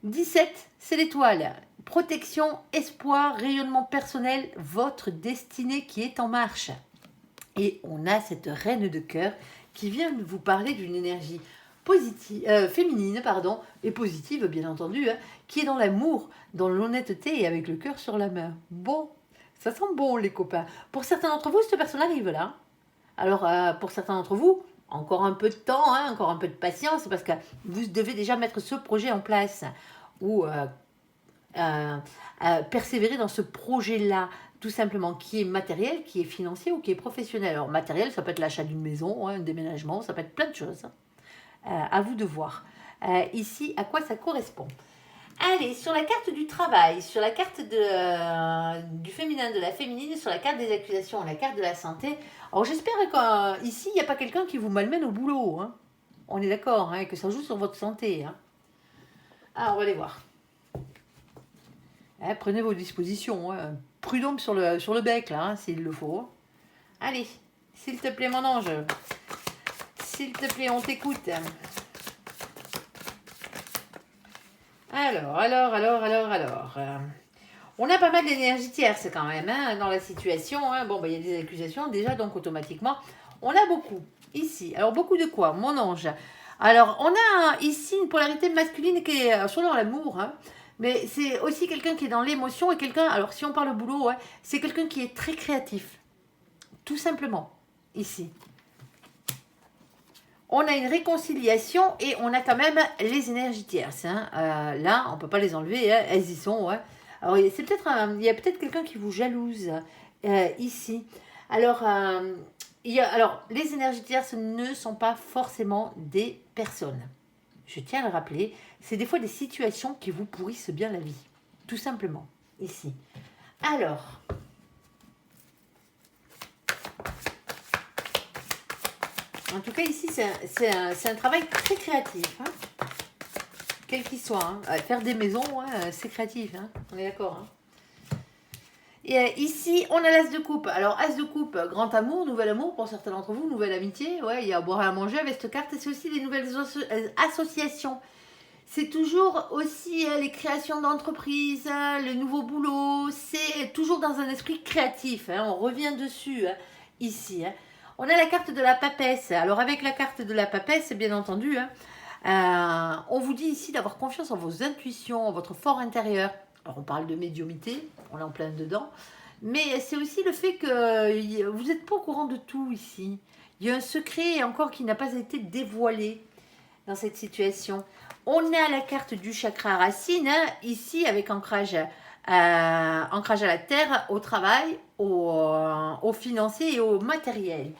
17, c'est l'étoile. Protection, espoir, rayonnement personnel, votre destinée qui est en marche. Et on a cette reine de cœur qui vient vous parler d'une énergie positive, féminine, pardon, et positive, bien entendu, hein, qui est dans l'amour, dans l'honnêteté et avec le cœur sur la main. Bon, ça sent bon, les copains. Pour certains d'entre vous, cette personne arrive là. Alors, pour certains d'entre vous, encore un peu de temps, hein, encore un peu de patience, parce que vous devez déjà mettre ce projet en place ou persévérer dans ce projet-là, tout simplement, qui est matériel, qui est financier ou qui est professionnel. Alors, matériel, ça peut être l'achat d'une maison, hein, un déménagement, ça peut être plein de choses. À vous de voir. Ici, à quoi ça correspond. Allez, sur la carte du travail, sur la carte du féminin, de la féminine, sur la carte des accusations, la carte de la santé. Alors, j'espère qu'ici, il n'y a pas quelqu'un qui vous malmène au boulot. Hein. On est d'accord, hein, que ça joue sur votre santé. Hein. Ah, on va aller voir. Prenez vos dispositions. Hein. Prud'homme sur le bec, là, hein, s'il le faut. Allez, s'il te plaît, mon ange. S'il te plaît, on t'écoute. Alors. On a pas mal d'énergie tierce quand même hein, dans la situation. Hein. Bon, il y a des accusations déjà, donc automatiquement, on a beaucoup ici. Alors, beaucoup de quoi, mon ange? Alors, on a ici une polarité masculine qui est soit dans l'amour, hein, mais c'est aussi quelqu'un qui est dans l'émotion et quelqu'un, alors si on parle boulot, ouais, c'est quelqu'un qui est très créatif. Tout simplement, ici. On a une réconciliation et on a quand même les énergies tierces. Hein. Là, on ne peut pas les enlever, hein, elles y sont. Ouais. Alors, il y a peut-être quelqu'un qui vous jalouse ici. Alors, les énergies tierces ne sont pas forcément des personnes. Je tiens à le rappeler, c'est des fois des situations qui vous pourrissent bien la vie. Tout simplement, ici. Alors... En tout cas, ici, c'est un travail très créatif. Hein. Quel qu'il soit. Hein. Faire des maisons, ouais, c'est créatif. Hein. On est d'accord. Hein. Et ici, on a l'as de coupe. Alors, as de coupe, grand amour, nouvel amour pour certains d'entre vous, nouvelle amitié. Ouais, il y a à boire et à manger avec cette carte. Et c'est aussi les nouvelles associations. C'est toujours aussi les créations d'entreprises, hein, le nouveau boulot. C'est toujours dans un esprit créatif. Hein. On revient dessus, hein, ici. Hein. On a la carte de la papesse. Alors, avec la carte de la papesse, bien entendu, hein, on vous dit ici d'avoir confiance en vos intuitions, en votre fort intérieur. Alors, on parle de médiumité, on est en plein dedans. Mais c'est aussi le fait que vous n'êtes pas au courant de tout ici. Il y a un secret encore qui n'a pas été dévoilé dans cette situation. On a la carte du chakra racine, hein, ici, avec ancrage à la terre, au travail, au financier et au matériel.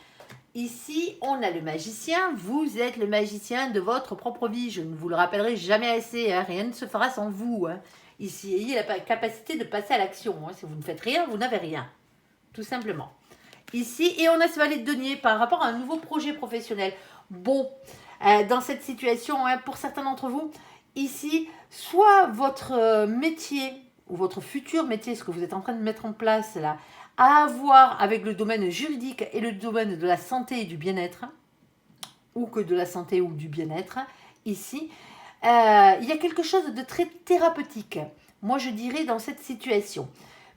Ici, on a le magicien. Vous êtes le magicien de votre propre vie. Je ne vous le rappellerai jamais assez. Hein. Rien ne se fera sans vous. Hein. Ici, ayez la capacité de passer à l'action. Hein. Si vous ne faites rien, vous n'avez rien. Tout simplement. Ici, et on a ce valet de denier par rapport à un nouveau projet professionnel. Bon, dans cette situation, hein, pour certains d'entre vous, ici, soit votre métier ou votre futur métier, ce que vous êtes en train de mettre en place là, à voir avec le domaine juridique et le domaine de la santé et du bien-être, ou que de la santé ou du bien-être, ici, il y a quelque chose de très thérapeutique, moi je dirais, dans cette situation.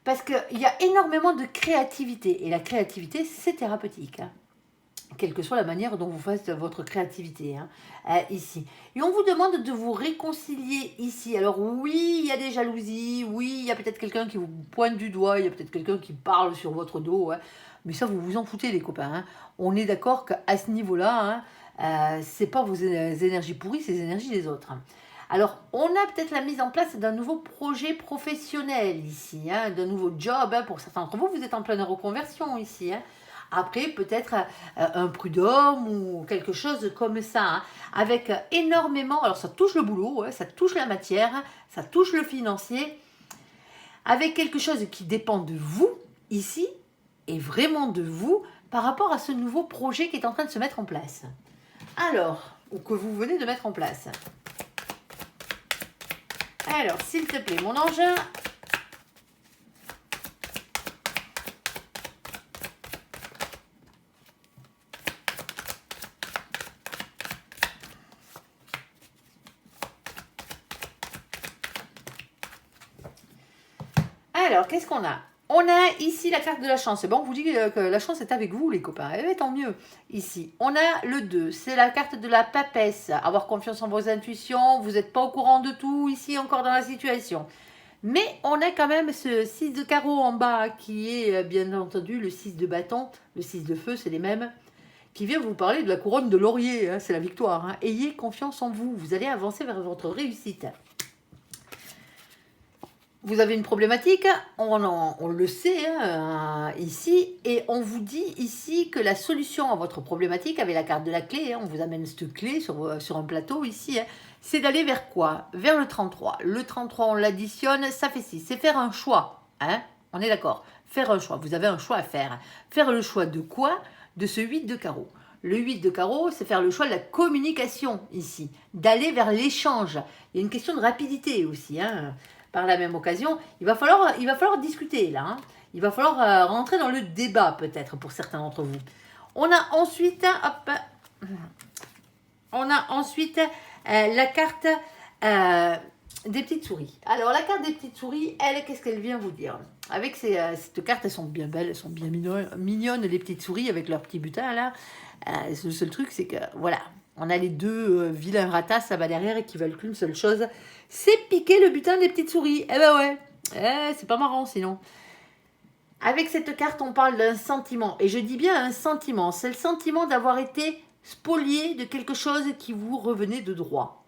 Parce qu'il y a énormément de créativité, et la créativité, c'est thérapeutique. Hein. quelle que soit la manière dont vous faites votre créativité, hein, ici. Et on vous demande de vous réconcilier ici. Alors oui, il y a des jalousies, oui, il y a peut-être quelqu'un qui vous pointe du doigt, il y a peut-être quelqu'un qui parle sur votre dos, hein, mais ça, vous vous en foutez, les copains, hein. On est d'accord qu'à ce niveau-là, hein, c'est pas vos énergies pourries, c'est les énergies des autres, hein. Alors, on a peut-être la mise en place d'un nouveau projet professionnel ici, hein, d'un nouveau job, hein, pour certains d'entre vous, vous êtes en pleine reconversion ici, hein. Après, peut-être un prud'homme ou quelque chose comme ça, hein, avec énormément, alors ça touche le boulot, hein, ça touche la matière, ça touche le financier, avec quelque chose qui dépend de vous ici, et vraiment de vous, par rapport à ce nouveau projet qui est en train de se mettre en place. Alors, ou que vous venez de mettre en place. Alors, s'il te plaît, mon ange. Alors, qu'est-ce qu'on a? On a ici la carte de la chance. Bon, on vous dit que la chance est avec vous, les copains. Eh, tant mieux. Ici, on a le 2. C'est la carte de la papesse. Avoir confiance en vos intuitions. Vous n'êtes pas au courant de tout ici, encore dans la situation. Mais on a quand même ce 6 de carreau en bas, qui est bien entendu le 6 de bâton. Le 6 de feu, c'est les mêmes. Qui vient vous parler de la couronne de laurier. Hein, c'est la victoire. Hein. Ayez confiance en vous. Vous allez avancer vers votre réussite. Vous avez une problématique, on le sait hein, ici, et on vous dit ici que la solution à votre problématique, avec la carte de la clé, hein, on vous amène cette clé sur un plateau ici, hein, c'est d'aller vers quoi? Vers le 33. Le 33, on l'additionne, ça fait 6. C'est faire un choix, hein, on est d'accord. Faire un choix, vous avez un choix à faire. Faire le choix de quoi? De ce 8 de carreau. Le 8 de carreau, c'est faire le choix de la communication ici, d'aller vers l'échange. Il y a une question de rapidité aussi, hein. Par la même occasion, il va falloir discuter là. Hein. Il va falloir rentrer dans le débat peut-être pour certains d'entre vous. On a ensuite, la carte des petites souris. Alors la carte des petites souris, elle, qu'est-ce qu'elle vient vous dire? Avec cette carte, elles sont bien belles, elles sont bien mignonnes les petites souris avec leur petit butin là. Le seul truc, c'est que voilà, on a les deux vilains ratasses là-bas derrière et qui veulent qu'une seule chose, c'est piquer le butin des petites souris. Eh ben ouais, c'est pas marrant sinon. Avec cette carte, on parle d'un sentiment. Et je dis bien un sentiment. C'est le sentiment d'avoir été spolié de quelque chose qui vous revenait de droit.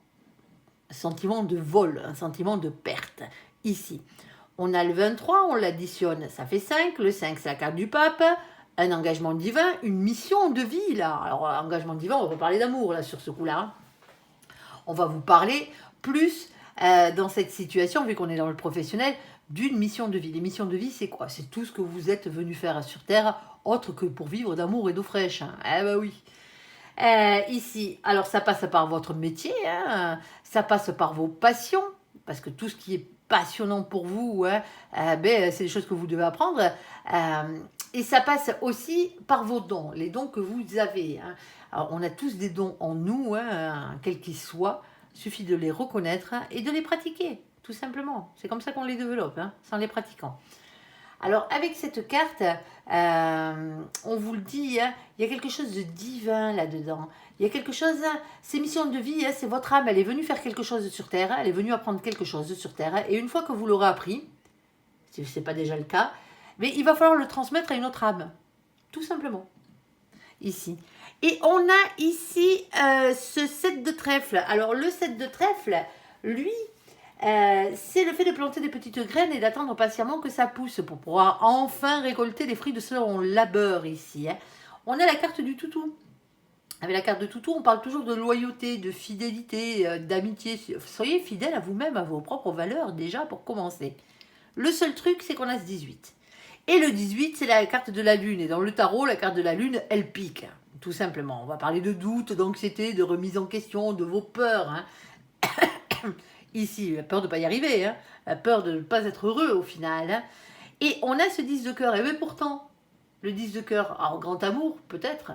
Un sentiment de vol, un sentiment de perte. Ici, on a le 23, on l'additionne, ça fait 5. Le 5, c'est la carte du pape. Un engagement divin, une mission de vie, là. Alors, engagement divin, on va parler d'amour, là, sur ce coup-là. On va vous parler plus, dans cette situation, vu qu'on est dans le professionnel, d'une mission de vie. Les missions de vie, c'est quoi? C'est tout ce que vous êtes venu faire sur Terre, autre que pour vivre d'amour et d'eau fraîche. Hein. Eh ben oui. Ici, alors ça passe par votre métier, hein, ça passe par vos passions, parce que tout ce qui est passionnant pour vous, hein, c'est des choses que vous devez apprendre. Et ça passe aussi par vos dons, les dons que vous avez. Hein. Alors, on a tous des dons en nous, hein, quels qu'ils soient. Il suffit de les reconnaître et de les pratiquer, tout simplement. C'est comme ça qu'on les développe, hein, sans les pratiquant. Alors, avec cette carte, on vous le dit, hein, il y a quelque chose de divin là-dedans. Il y a quelque chose, hein, ces missions de vie, hein, c'est votre âme, elle est venue faire quelque chose sur Terre, elle est venue apprendre quelque chose sur Terre. Et une fois que vous l'aurez appris, si ce n'est pas déjà le cas, mais il va falloir le transmettre à une autre âme, tout simplement, ici. Et on a ici ce 7 de trèfle. Alors, le 7 de trèfle, lui, c'est le fait de planter des petites graines et d'attendre patiemment que ça pousse pour pouvoir enfin récolter les fruits de son labeur ici. Hein. On a la carte du toutou. Avec la carte de toutou, on parle toujours de loyauté, de fidélité, d'amitié. Soyez fidèles à vous-même, à vos propres valeurs déjà pour commencer. Le seul truc, c'est qu'on a ce 18. Et le 18, c'est la carte de la lune. Et dans le tarot, la carte de la lune, elle pique. Tout simplement. On va parler de doute, d'anxiété, de remise en question, de vos peurs. Hein. Ici, la peur de ne pas y arriver. Hein. La peur de ne pas être heureux au final. Hein. Et on a ce 10 de cœur. Et bien pourtant, le 10 de cœur, alors grand amour peut-être,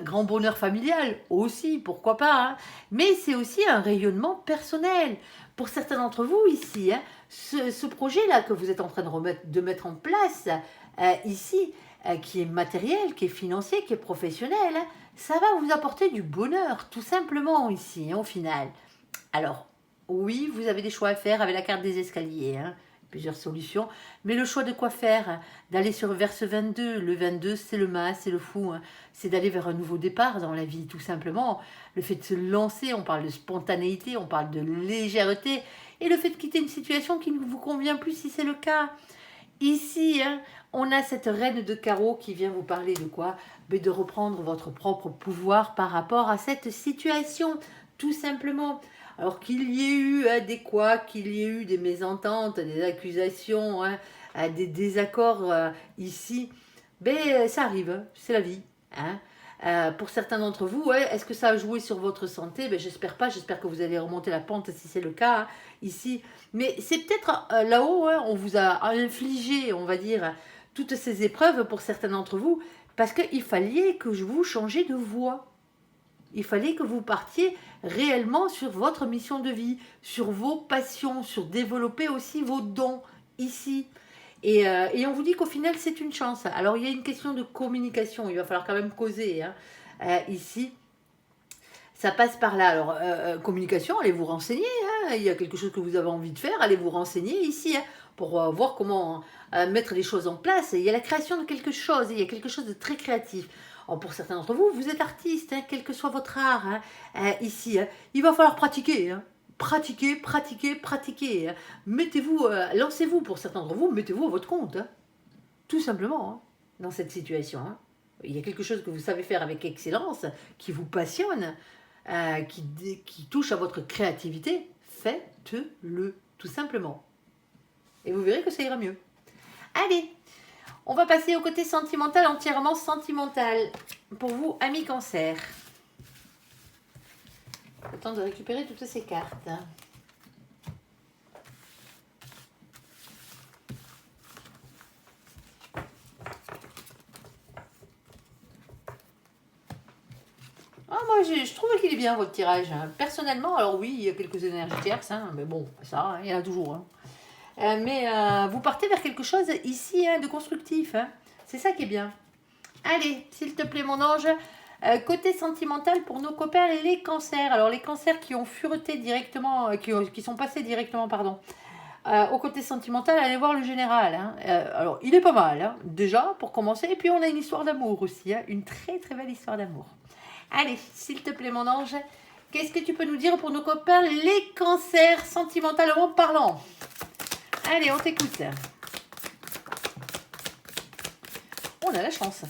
grand bonheur familial aussi, pourquoi pas. Hein. Mais c'est aussi un rayonnement personnel. Pour certains d'entre vous ici, hein, ce projet-là que vous êtes en train de mettre en place ici, qui est matériel, qui est financier, qui est professionnel, hein, ça va vous apporter du bonheur, tout simplement ici, hein, au final. Alors, oui, vous avez des choix à faire avec la carte des escaliers, hein, plusieurs solutions, mais le choix de quoi faire, d'aller vers ce 22, le 22 c'est le mas, c'est le fou, hein, c'est d'aller vers un nouveau départ dans la vie, tout simplement. Le fait de se lancer, on parle de spontanéité, on parle de légèreté, et le fait de quitter une situation qui ne vous convient plus si c'est le cas. Ici, hein, on a cette reine de carreau qui vient vous parler de quoi? Mais de reprendre votre propre pouvoir par rapport à cette situation, tout simplement. Alors qu'il y ait eu des couacs, qu'il y ait eu des mésententes, des accusations, hein, des désaccords ici, ben, ça arrive, hein, c'est la vie. Hein. Pour certains d'entre vous, ouais, est-ce que ça a joué sur votre santé? Ben, j'espère pas, j'espère que vous allez remonter la pente si c'est le cas, hein, ici. Mais c'est peut-être là-haut, hein, on vous a infligé, on va dire, toutes ces épreuves pour certains d'entre vous, parce qu'il fallait que vous changiez de voie. Il fallait que vous partiez réellement sur votre mission de vie, sur vos passions, sur développer aussi vos dons ici. Et on vous dit qu'au final, c'est une chance. Alors, il y a une question de communication. Il va falloir quand même causer hein, ici. Ça passe par là. Alors, communication, allez vous renseigner. Hein. Il y a quelque chose que vous avez envie de faire, allez vous renseigner ici hein, pour voir comment mettre les choses en place. Il y a la création de quelque chose. Il y a quelque chose de très créatif. Alors, pour certains d'entre vous, vous êtes artiste, hein, quel que soit votre art hein, ici. Hein. Il va falloir pratiquer. Hein. Pratiquez, pratiquez, pratiquez. Hein. Mettez-vous, lancez-vous pour certains d'entre vous, mettez-vous à votre compte. Hein. Tout simplement, hein, dans cette situation. Hein. Il y a quelque chose que vous savez faire avec excellence, qui vous passionne, qui touche à votre créativité. Faites-le, tout simplement. Et vous verrez que ça ira mieux. Allez, on va passer au côté sentimental, entièrement sentimental. Pour vous, amis cancer. Le temps de récupérer toutes ces cartes. Ah, moi, je trouve qu'il est bien, votre tirage. Personnellement, alors oui, il y a quelques énergies tierces, hein, mais bon, ça, il y en a toujours. Hein. Mais vous partez vers quelque chose ici hein, de constructif. Hein. C'est ça qui est bien. Allez, s'il te plaît, mon ange. Côté sentimental pour nos copains, les cancers. Alors, les cancers qui ont fureté directement, qui sont passés directement, pardon, au côté sentimental, allez voir le général. Hein. Alors, il est pas mal, hein, déjà, pour commencer. Et puis, on a une histoire d'amour aussi. Hein, une très, très belle histoire d'amour. Allez, s'il te plaît, mon ange. Qu'est-ce que tu peux nous dire pour nos copains, les cancers, sentimentalement parlant? Allez, on t'écoute. On a la chance.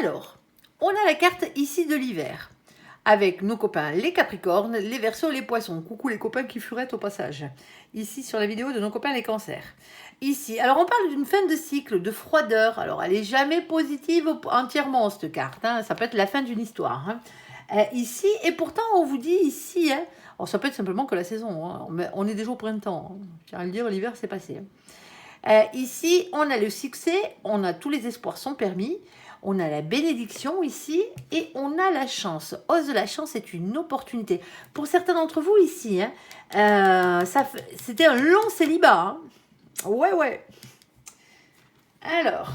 Alors, on a la carte ici de l'hiver. Avec nos copains les Capricornes, les Verseaux, les Poissons. Coucou les copains qui furettent au passage. Ici sur la vidéo de nos copains les Cancers. Ici, alors on parle d'une fin de cycle, de froideur. Alors elle n'est jamais positive entièrement cette carte. Hein. Ça peut être la fin d'une histoire. Hein. Ici, et pourtant on vous dit ici... Hein, alors, ça peut être simplement que la saison. Hein. On est déjà au printemps. Hein. Je tiens à le dire, l'hiver c'est passé. Hein. Ici, on a le succès, on a tous les espoirs sont permis. On a la bénédiction ici et on a la chance. Ose de la chance est une opportunité. Pour certains d'entre vous ici, hein, c'était un long célibat. Hein. Ouais. Alors,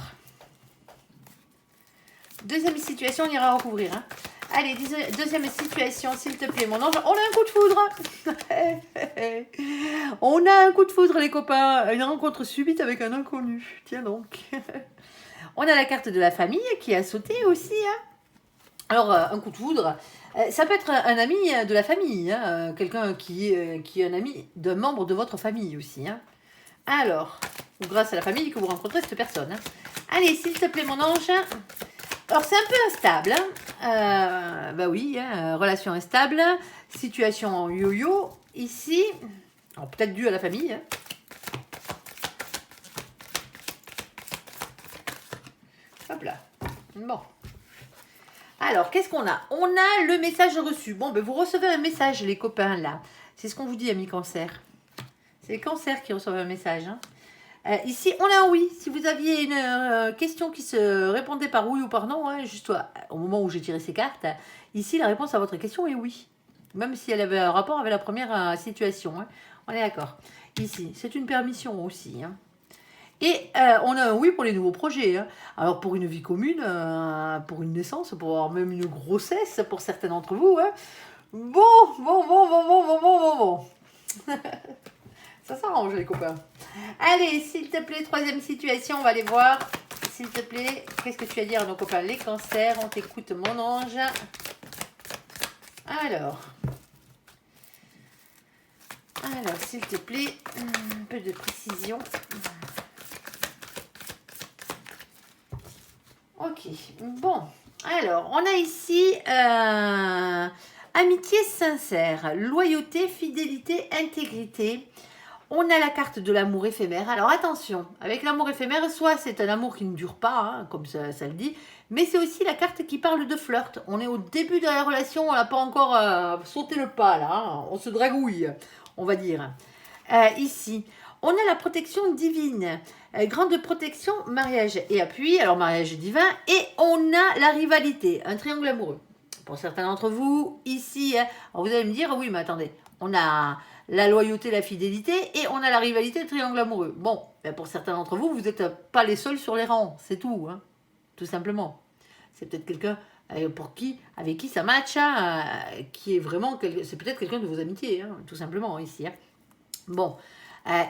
deuxième situation, on ira recouvrir. Hein. Allez, deuxième situation, s'il te plaît, mon ange. On a un coup de foudre. On a un coup de foudre, les copains. Une rencontre subite avec un inconnu. Tiens donc. On a la carte de la famille qui a sauté aussi. Hein. Alors, un coup de foudre, ça peut être un ami de la famille, hein, quelqu'un qui est un ami d'un membre de votre famille aussi. Hein. Alors, ou grâce à la famille que vous rencontrez cette personne. Hein. Allez, s'il te plaît, mon ange. Alors, c'est un peu instable. Hein. Bah oui, hein, relation instable, situation en yo-yo. Ici, peut-être dû à la famille. Hein. Hop là. Bon. Alors, qu'est-ce qu'on a? On a le message reçu. Bon, ben vous recevez un message, les copains, là. C'est ce qu'on vous dit, amis cancer. C'est les cancers qui reçoivent un message. Hein. Ici, on a un oui. Si vous aviez une question qui se répondait par oui ou par non, hein, juste au moment où j'ai tiré ces cartes, ici, la réponse à votre question est oui. Même si elle avait un rapport avec la première situation. Hein. On est d'accord. Ici, c'est une permission aussi. Hein. Et on a un oui pour les nouveaux projets. Hein. Alors pour une vie commune, pour une naissance, pour avoir même une grossesse pour certains d'entre vous. Hein. Bon. Ça s'arrange les copains. Allez, s'il te plaît, troisième situation, on va aller voir. S'il te plaît, qu'est-ce que tu as à dire à nos copains? Les cancers, on t'écoute mon ange. Alors, s'il te plaît, un peu de précision. Ok, bon. Alors, on a ici amitié sincère, loyauté, fidélité, intégrité. On a la carte de l'amour éphémère. Alors attention, avec l'amour éphémère, soit c'est un amour qui ne dure pas, hein, comme ça le dit, mais c'est aussi la carte qui parle de flirt. On est au début de la relation, on n'a pas encore sauté le pas là, hein, on se dragouille, on va dire. Ici, on a la protection divine, grande protection, mariage et appui, alors mariage divin, et on a la rivalité, un triangle amoureux. Pour certains d'entre vous, ici, hein, alors vous allez me dire, oui mais attendez, on a la loyauté, la fidélité, et on a la rivalité, le triangle amoureux. Bon, ben pour certains d'entre vous, vous n'êtes pas les seuls sur les rangs, c'est tout, hein, tout simplement. C'est peut-être quelqu'un avec qui ça match, hein, qui est vraiment, c'est peut-être quelqu'un de vos amitiés, hein, tout simplement, ici. Hein. Bon,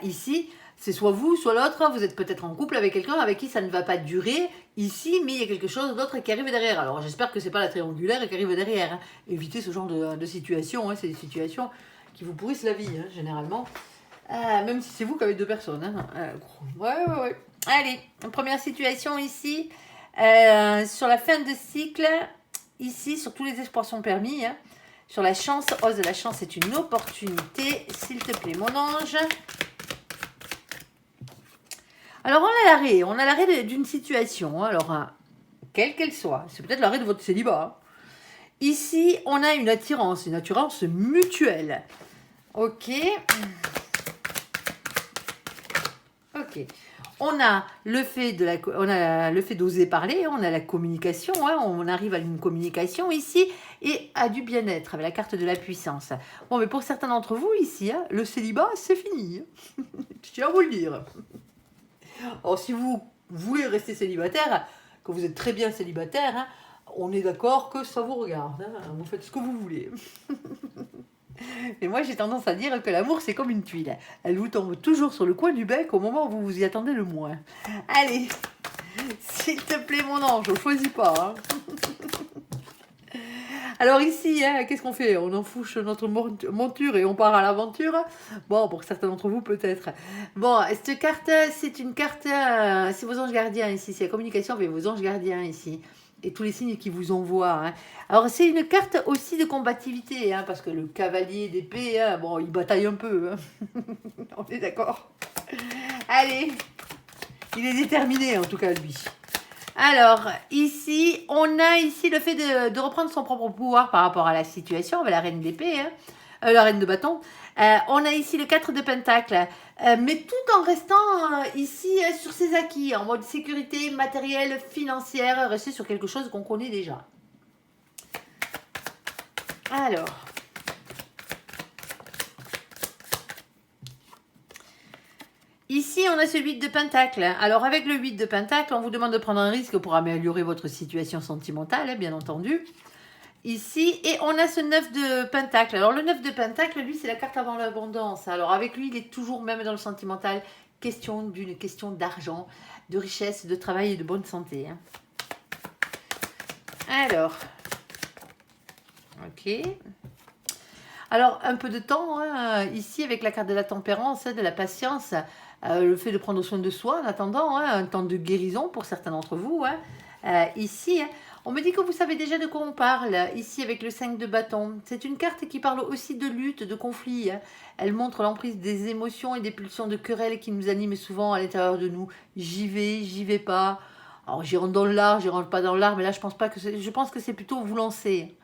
ici, c'est soit vous, soit l'autre, vous êtes peut-être en couple avec quelqu'un avec qui ça ne va pas durer, ici, mais il y a quelque chose d'autre qui arrive derrière. Alors, j'espère que c'est pas la triangulaire qui arrive derrière. Hein. Évitez ce genre de situation, hein, c'est des situations qui vous pourrissent la vie, hein, généralement. Même si c'est vous qui avez deux personnes. Hein. Ouais. Allez, première situation ici, sur la fin de cycle, ici, sur tous les espoirs sont permis, hein. Sur la chance, ose de la chance, c'est une opportunité, s'il te plaît, mon ange. Alors, on a l'arrêt d'une situation, alors, quelle qu'elle soit, c'est peut-être l'arrêt de votre célibat. Hein. Ici, on a une attirance mutuelle. Ok. On a le fait d'oser parler, on a la communication, hein, on arrive à une communication ici et à du bien-être avec la carte de la puissance. Bon, mais pour certains d'entre vous ici, hein, le célibat, c'est fini. Je tiens à vous le dire. Alors, si vous voulez rester célibataire, que vous êtes très bien célibataire, hein, on est d'accord que ça vous regarde. Hein, vous faites ce que vous voulez. Mais moi, j'ai tendance à dire que l'amour, c'est comme une tuile. Elle vous tombe toujours sur le coin du bec au moment où vous vous y attendez le moins. Allez, s'il te plaît, mon ange, choisis pas. Hein. Alors ici, hein, qu'est-ce qu'on fait? On enfouche notre monture et on part à l'aventure. Bon, pour certains d'entre vous, peut-être. Bon, cette carte, c'est une carte... c'est vos anges gardiens ici. C'est la communication avec vos anges gardiens ici. Et tous les signes qui vous envoient. Hein. Alors, c'est une carte aussi de combativité, hein, parce que le cavalier d'épée, hein, bon, il bataille un peu. Hein. On est d'accord? Allez, il est déterminé, en tout cas, lui. Alors, ici, on a ici le fait de reprendre son propre pouvoir par rapport à la situation, avec la reine d'épée, hein, la reine de bâton. On a ici le 4 de pentacle, mais tout en restant ici sur ses acquis, en mode sécurité matérielle, financière, rester sur quelque chose qu'on connaît déjà. Alors, ici, on a ce 8 de pentacle. Alors, avec le 8 de pentacle, on vous demande de prendre un risque pour améliorer votre situation sentimentale, bien entendu. Ici, et on a ce 9 de pentacle. Alors, le 9 de pentacle, lui, c'est la carte avant l'abondance. Alors, avec lui, il est toujours, même dans le sentimental, d'une question d'argent, de richesse, de travail et de bonne santé. Hein. Alors, ok. Alors, un peu de temps, hein, ici, avec la carte de la tempérance, de la patience, le fait de prendre soin de soi en attendant, hein, un temps de guérison pour certains d'entre vous. Hein. Ici, hein, on me dit que vous savez déjà de quoi on parle, ici avec le 5 de bâton. C'est une carte qui parle aussi de lutte, de conflit. Hein. Elle montre l'emprise des émotions et des pulsions de querelles qui nous animent souvent à l'intérieur de nous. J'y vais pas. Alors j'y rentre dans l'art, j'y rentre pas dans l'art, mais là je pense que c'est plutôt vous lancer.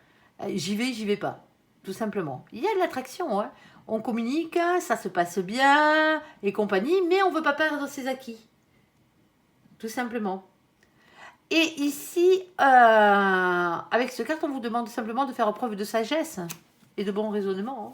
J'y vais pas, tout simplement. Il y a de l'attraction, hein. On communique, ça se passe bien et compagnie, mais on veut pas perdre ses acquis. Tout simplement. Et ici, avec cette carte, on vous demande simplement de faire preuve de sagesse et de bon raisonnement.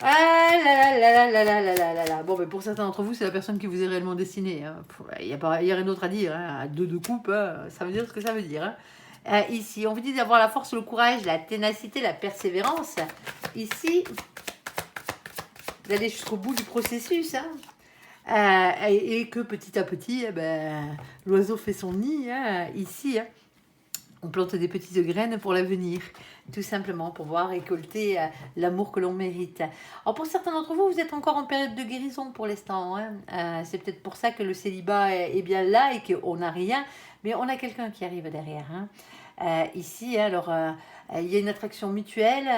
Ah là là là là là là là là là. Bon, mais pour certains d'entre vous, c'est la personne qui vous est réellement destinée, hein. Il n'y a, y a rien d'autre à dire, hein. Deux de coupe, hein, ça veut dire ce que ça veut dire, hein. Ici, on vous dit d'avoir la force, le courage, la ténacité, la persévérance. Ici, d'aller jusqu'au bout du processus, hein. Et que petit à petit, eh ben, l'oiseau fait son nid, hein, ici, hein. On plante des petites graines pour l'avenir, tout simplement pour pouvoir récolter l'amour que l'on mérite. Alors pour certains d'entre vous, vous êtes encore en période de guérison pour l'instant, hein. C'est peut-être pour ça que le célibat est bien là et qu'on n'a rien, mais on a quelqu'un qui arrive derrière, hein. Ici, alors, il y a une attraction mutuelle,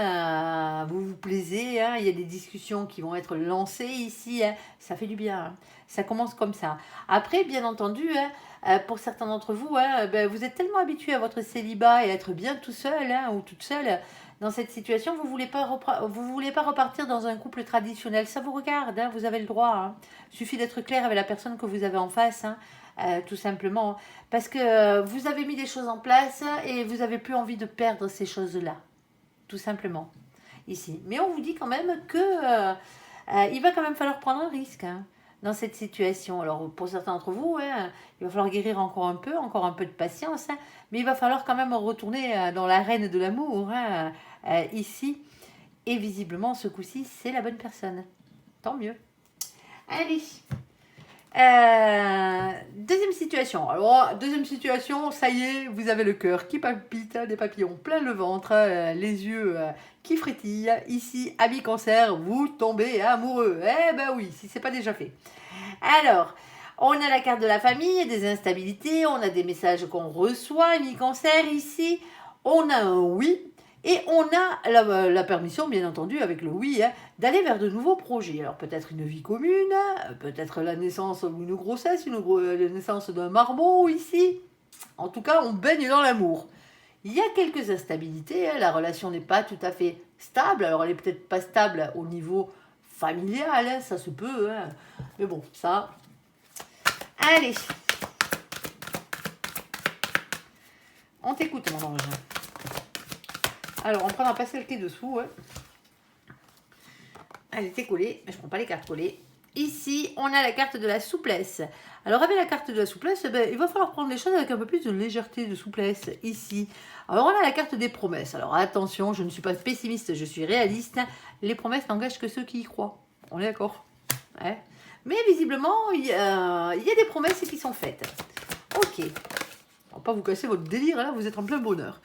vous vous plaisez, hein, il y a des discussions qui vont être lancées ici, hein, ça fait du bien, hein. Ça commence comme ça. Après, bien entendu, hein, pour certains d'entre vous, hein, ben, vous êtes tellement habitués à votre célibat et à être bien tout seul, hein, ou toute seule dans cette situation, vous voulez pas repartir dans un couple traditionnel. Ça vous regarde, hein, vous avez le droit, hein. Il suffit d'être clair avec la personne que vous avez en face, hein, tout simplement. Parce que vous avez mis des choses en place et vous n'avez plus envie de perdre ces choses-là, tout simplement, ici. Mais on vous dit quand même que il va quand même falloir prendre un risque, hein, dans cette situation. Alors pour certains d'entre vous, hein, il va falloir guérir encore un peu de patience, hein, mais il va falloir quand même retourner dans l'arène de l'amour, hein, ici. Et visiblement, ce coup-ci, c'est la bonne personne. Tant mieux. Allez. Deuxième situation. Alors, deuxième situation, ça y est, vous avez le cœur qui palpite, des papillons plein le ventre, les yeux qui frétillent. Ici, ami cancer, vous tombez amoureux. Eh ben oui, si c'est pas déjà fait. Alors, on a la carte de la famille, des instabilités, on a des messages qu'on reçoit, ami cancer ici. On a un oui. Et on a la permission, bien entendu, avec le oui, hein, d'aller vers de nouveaux projets. Alors peut-être une vie commune, peut-être la naissance ou une grossesse, la naissance d'un marmot ici. En tout cas, on baigne dans l'amour. Il y a quelques instabilités, hein, la relation n'est pas tout à fait stable. Alors elle est peut-être pas stable au niveau familial, hein, ça se peut. Hein. Mais bon, ça... Allez. On t'écoute, mon ange. Alors, on prend la pastel qui est dessous. Ouais. Elle était collée, mais je ne prends pas les cartes collées. Ici, on a la carte de la souplesse. Alors, avec la carte de la souplesse, ben, il va falloir prendre les choses avec un peu plus de légèreté, de souplesse, ici. Alors, on a la carte des promesses. Alors, attention, je ne suis pas pessimiste, je suis réaliste. Les promesses n'engagent que ceux qui y croient. On est d'accord, ouais. Mais visiblement, il y a des promesses qui sont faites. Ok. On ne va pas vous casser votre délire, là, vous êtes en plein bonheur.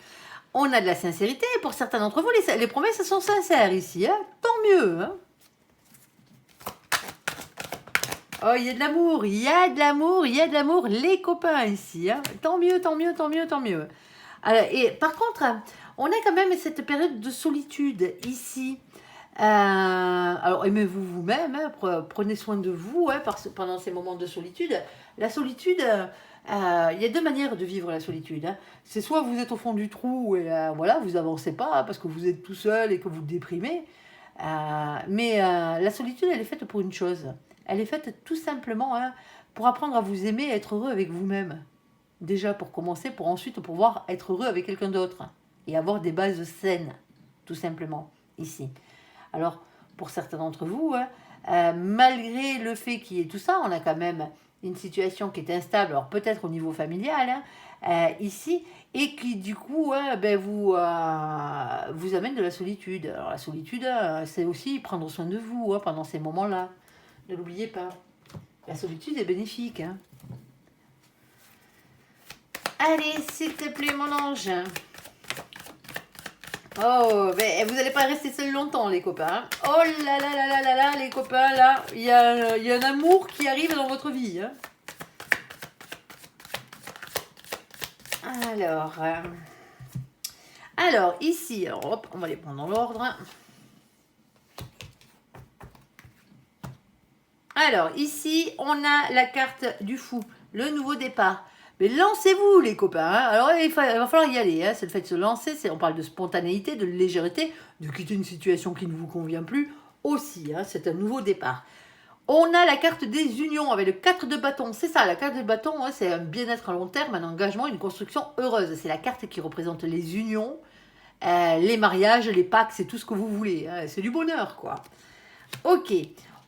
On a de la sincérité. Pour certains d'entre vous, les promesses sont sincères ici. Hein. Tant mieux. Hein. Oh, il y a de l'amour. Il y a de l'amour. Il y a de l'amour. Les copains ici. Hein. Tant mieux, tant mieux, tant mieux, tant mieux. Alors, et par contre, on a quand même cette période de solitude ici. Alors, aimez-vous vous-même. Hein. Prenez soin de vous hein, pendant ces moments de solitude. La solitude... il y a deux manières de vivre la solitude. Hein. C'est soit vous êtes au fond du trou et voilà, vous avancez pas hein, parce que vous êtes tout seul et que vous déprimez. Mais la solitude, elle est faite pour une chose. Elle est faite tout simplement hein, pour apprendre à vous aimer et être heureux avec vous-même. Déjà pour commencer, pour ensuite pouvoir être heureux avec quelqu'un d'autre. Et avoir des bases saines, tout simplement, ici. Alors, pour certains d'entre vous, hein, malgré le fait qu'il y ait tout ça, on a quand même... une situation qui est instable, alors peut-être au niveau familial, hein, ici, et qui du coup ben, vous amène de la solitude. Alors la solitude, c'est aussi prendre soin de vous hein, pendant ces moments-là. Ne l'oubliez pas. La solitude est bénéfique. Hein. Allez, s'il te plaît, mon ange. Oh, ben, vous n'allez pas rester seul longtemps, les copains. Hein. Oh là là là là là là, les copains, là, il y a un amour qui arrive dans votre vie. Hein. Alors, ici, alors, hop, on va les prendre dans l'ordre. Alors, ici, on a la carte du fou, le nouveau départ. Mais lancez-vous, les copains. Hein. Alors, il va falloir y aller. Hein. C'est le fait de se lancer. On parle de spontanéité, de légèreté, de quitter une situation qui ne vous convient plus aussi. Hein. C'est un nouveau départ. On a la carte des unions avec le 4 de bâton. C'est ça, la carte de bâton, hein, c'est un bien-être à long terme, un engagement, une construction heureuse. C'est la carte qui représente les unions, les mariages, les packs, c'est tout ce que vous voulez. Hein. C'est du bonheur, quoi. Ok.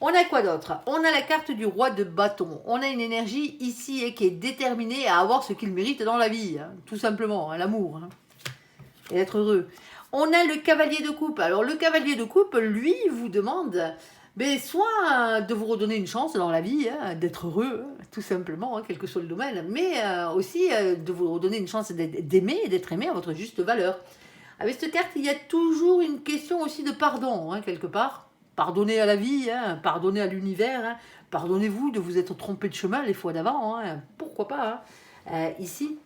On a quoi d'autre? On a la carte du roi de bâton. On a une énergie ici qui est déterminée à avoir ce qu'il mérite dans la vie. Hein, tout simplement, hein, l'amour. Hein, et être heureux. On a le cavalier de coupe. Alors le cavalier de coupe, lui, vous demande soit de vous redonner une chance dans la vie, hein, d'être heureux, hein, tout simplement, hein, quel que soit le domaine, mais aussi de vous redonner une chance d'aimer et d'être aimé à votre juste valeur. Avec cette carte, il y a toujours une question aussi de pardon, hein, quelque part. Pardonnez à la vie, hein, pardonnez à l'univers, hein, pardonnez-vous de vous être trompé de chemin les fois d'avant, hein, pourquoi pas. Hein. Ici,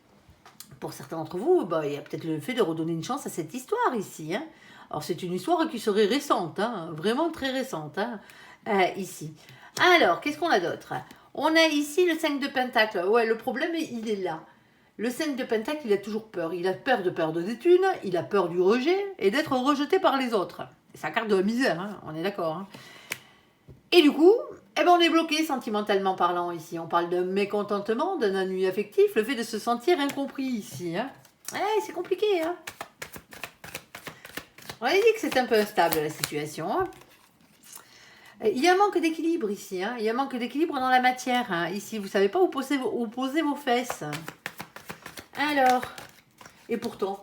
pour certains d'entre vous, il y a peut-être le fait de redonner une chance à cette histoire ici. Hein. Alors c'est une histoire qui serait récente, hein, vraiment très récente, hein, ici. Alors, qu'est-ce qu'on a d'autre? On a ici le 5 de Pentacle. Ouais, le problème, il est là. Le 5 de Pentacle, il a toujours peur. Il a peur de perdre des thunes, il a peur du rejet et d'être rejeté par les autres. C'est la carte de la misère, hein, on est d'accord. Hein. Et du coup, on est bloqué sentimentalement parlant ici. On parle d'un mécontentement, d'un ennui affectif, le fait de se sentir incompris ici. Hein. C'est compliqué. Hein. On a dit que c'est un peu instable la situation. Hein. Il y a un manque d'équilibre ici. Hein. Il y a un manque d'équilibre dans la matière. Hein. Ici, vous ne savez pas où poser vos fesses. Alors, et pourtant,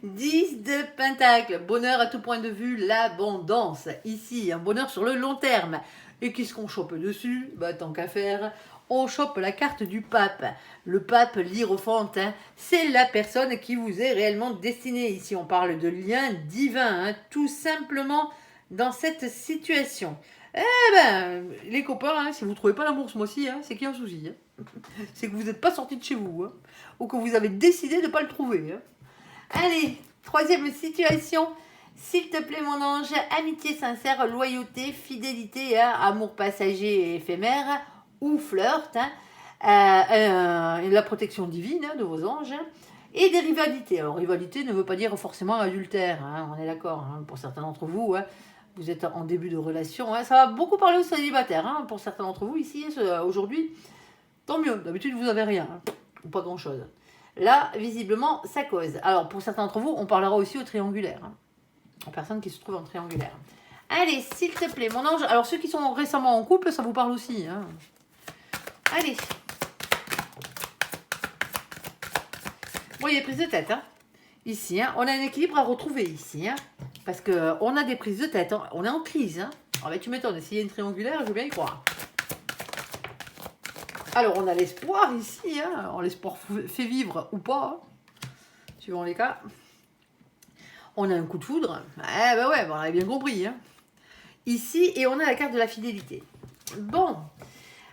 10 de Pentacle, bonheur à tout point de vue, l'abondance. Ici, un bonheur sur le long terme. Et qu'est-ce qu'on chope dessus? Tant qu'à faire, on chope la carte du pape. Le pape, l'hiérophante, hein, c'est la personne qui vous est réellement destinée. Ici, on parle de lien divin, hein, tout simplement dans cette situation. Les copains, hein, si vous ne trouvez pas l'amour ce mois-ci, hein, c'est qu'il y a un souci. Hein. C'est que vous n'êtes pas sorti de chez vous, hein, ou que vous avez décidé de ne pas le trouver. Hein. Allez, troisième situation. S'il te plaît, mon ange, amitié sincère, loyauté, fidélité, hein, amour passager et éphémère, ou flirt, hein, la protection divine hein, de vos anges, hein, et des rivalités. Alors, rivalité ne veut pas dire forcément adultère, hein, on est d'accord. Hein, pour certains d'entre vous, hein, vous êtes en début de relation. Hein, ça va beaucoup parler aux célibataires. Hein, pour certains d'entre vous, ici, aujourd'hui, tant mieux. D'habitude, vous n'avez rien, hein, ou pas grand-chose. Là, visiblement, ça cause. Alors, pour certains d'entre vous, on parlera aussi au triangulaire. Hein, aux personnes qui se trouvent en triangulaire. Allez, s'il te plaît, mon ange. Alors, ceux qui sont récemment en couple, ça vous parle aussi. Hein. Allez. Bon, il y a des prises de tête. Hein. Ici, hein, on a un équilibre à retrouver ici. Hein, parce qu'on a des prises de tête. Hein, on est en crise. Hein. Alors, tu m'étonnes, s'il y a une triangulaire, je veux bien y croire. Alors, on a l'espoir ici. Hein. L'espoir fait vivre ou pas. Hein, suivant les cas. On a un coup de foudre. On avait bien compris. Hein. Ici, et on a la carte de la fidélité. Bon.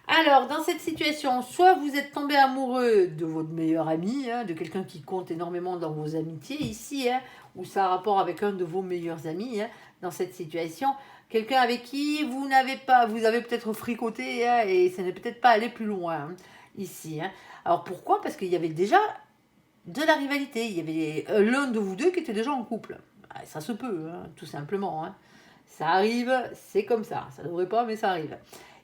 Alors, dans cette situation, soit vous êtes tombé amoureux de votre meilleur ami, hein, de quelqu'un qui compte énormément dans vos amitiés ici, hein, ou ça a rapport avec un de vos meilleurs amis, hein, dans cette situation. Quelqu'un avec qui vous avez peut-être fricoté, hein, et ça n'est peut-être pas allé plus loin, hein, ici. Hein. Alors, pourquoi? Parce qu'il y avait déjà de la rivalité. Il y avait l'un de vous deux qui était déjà en couple. Ça se peut, hein, tout simplement. Hein. Ça arrive, c'est comme ça. Ça ne devrait pas, mais ça arrive.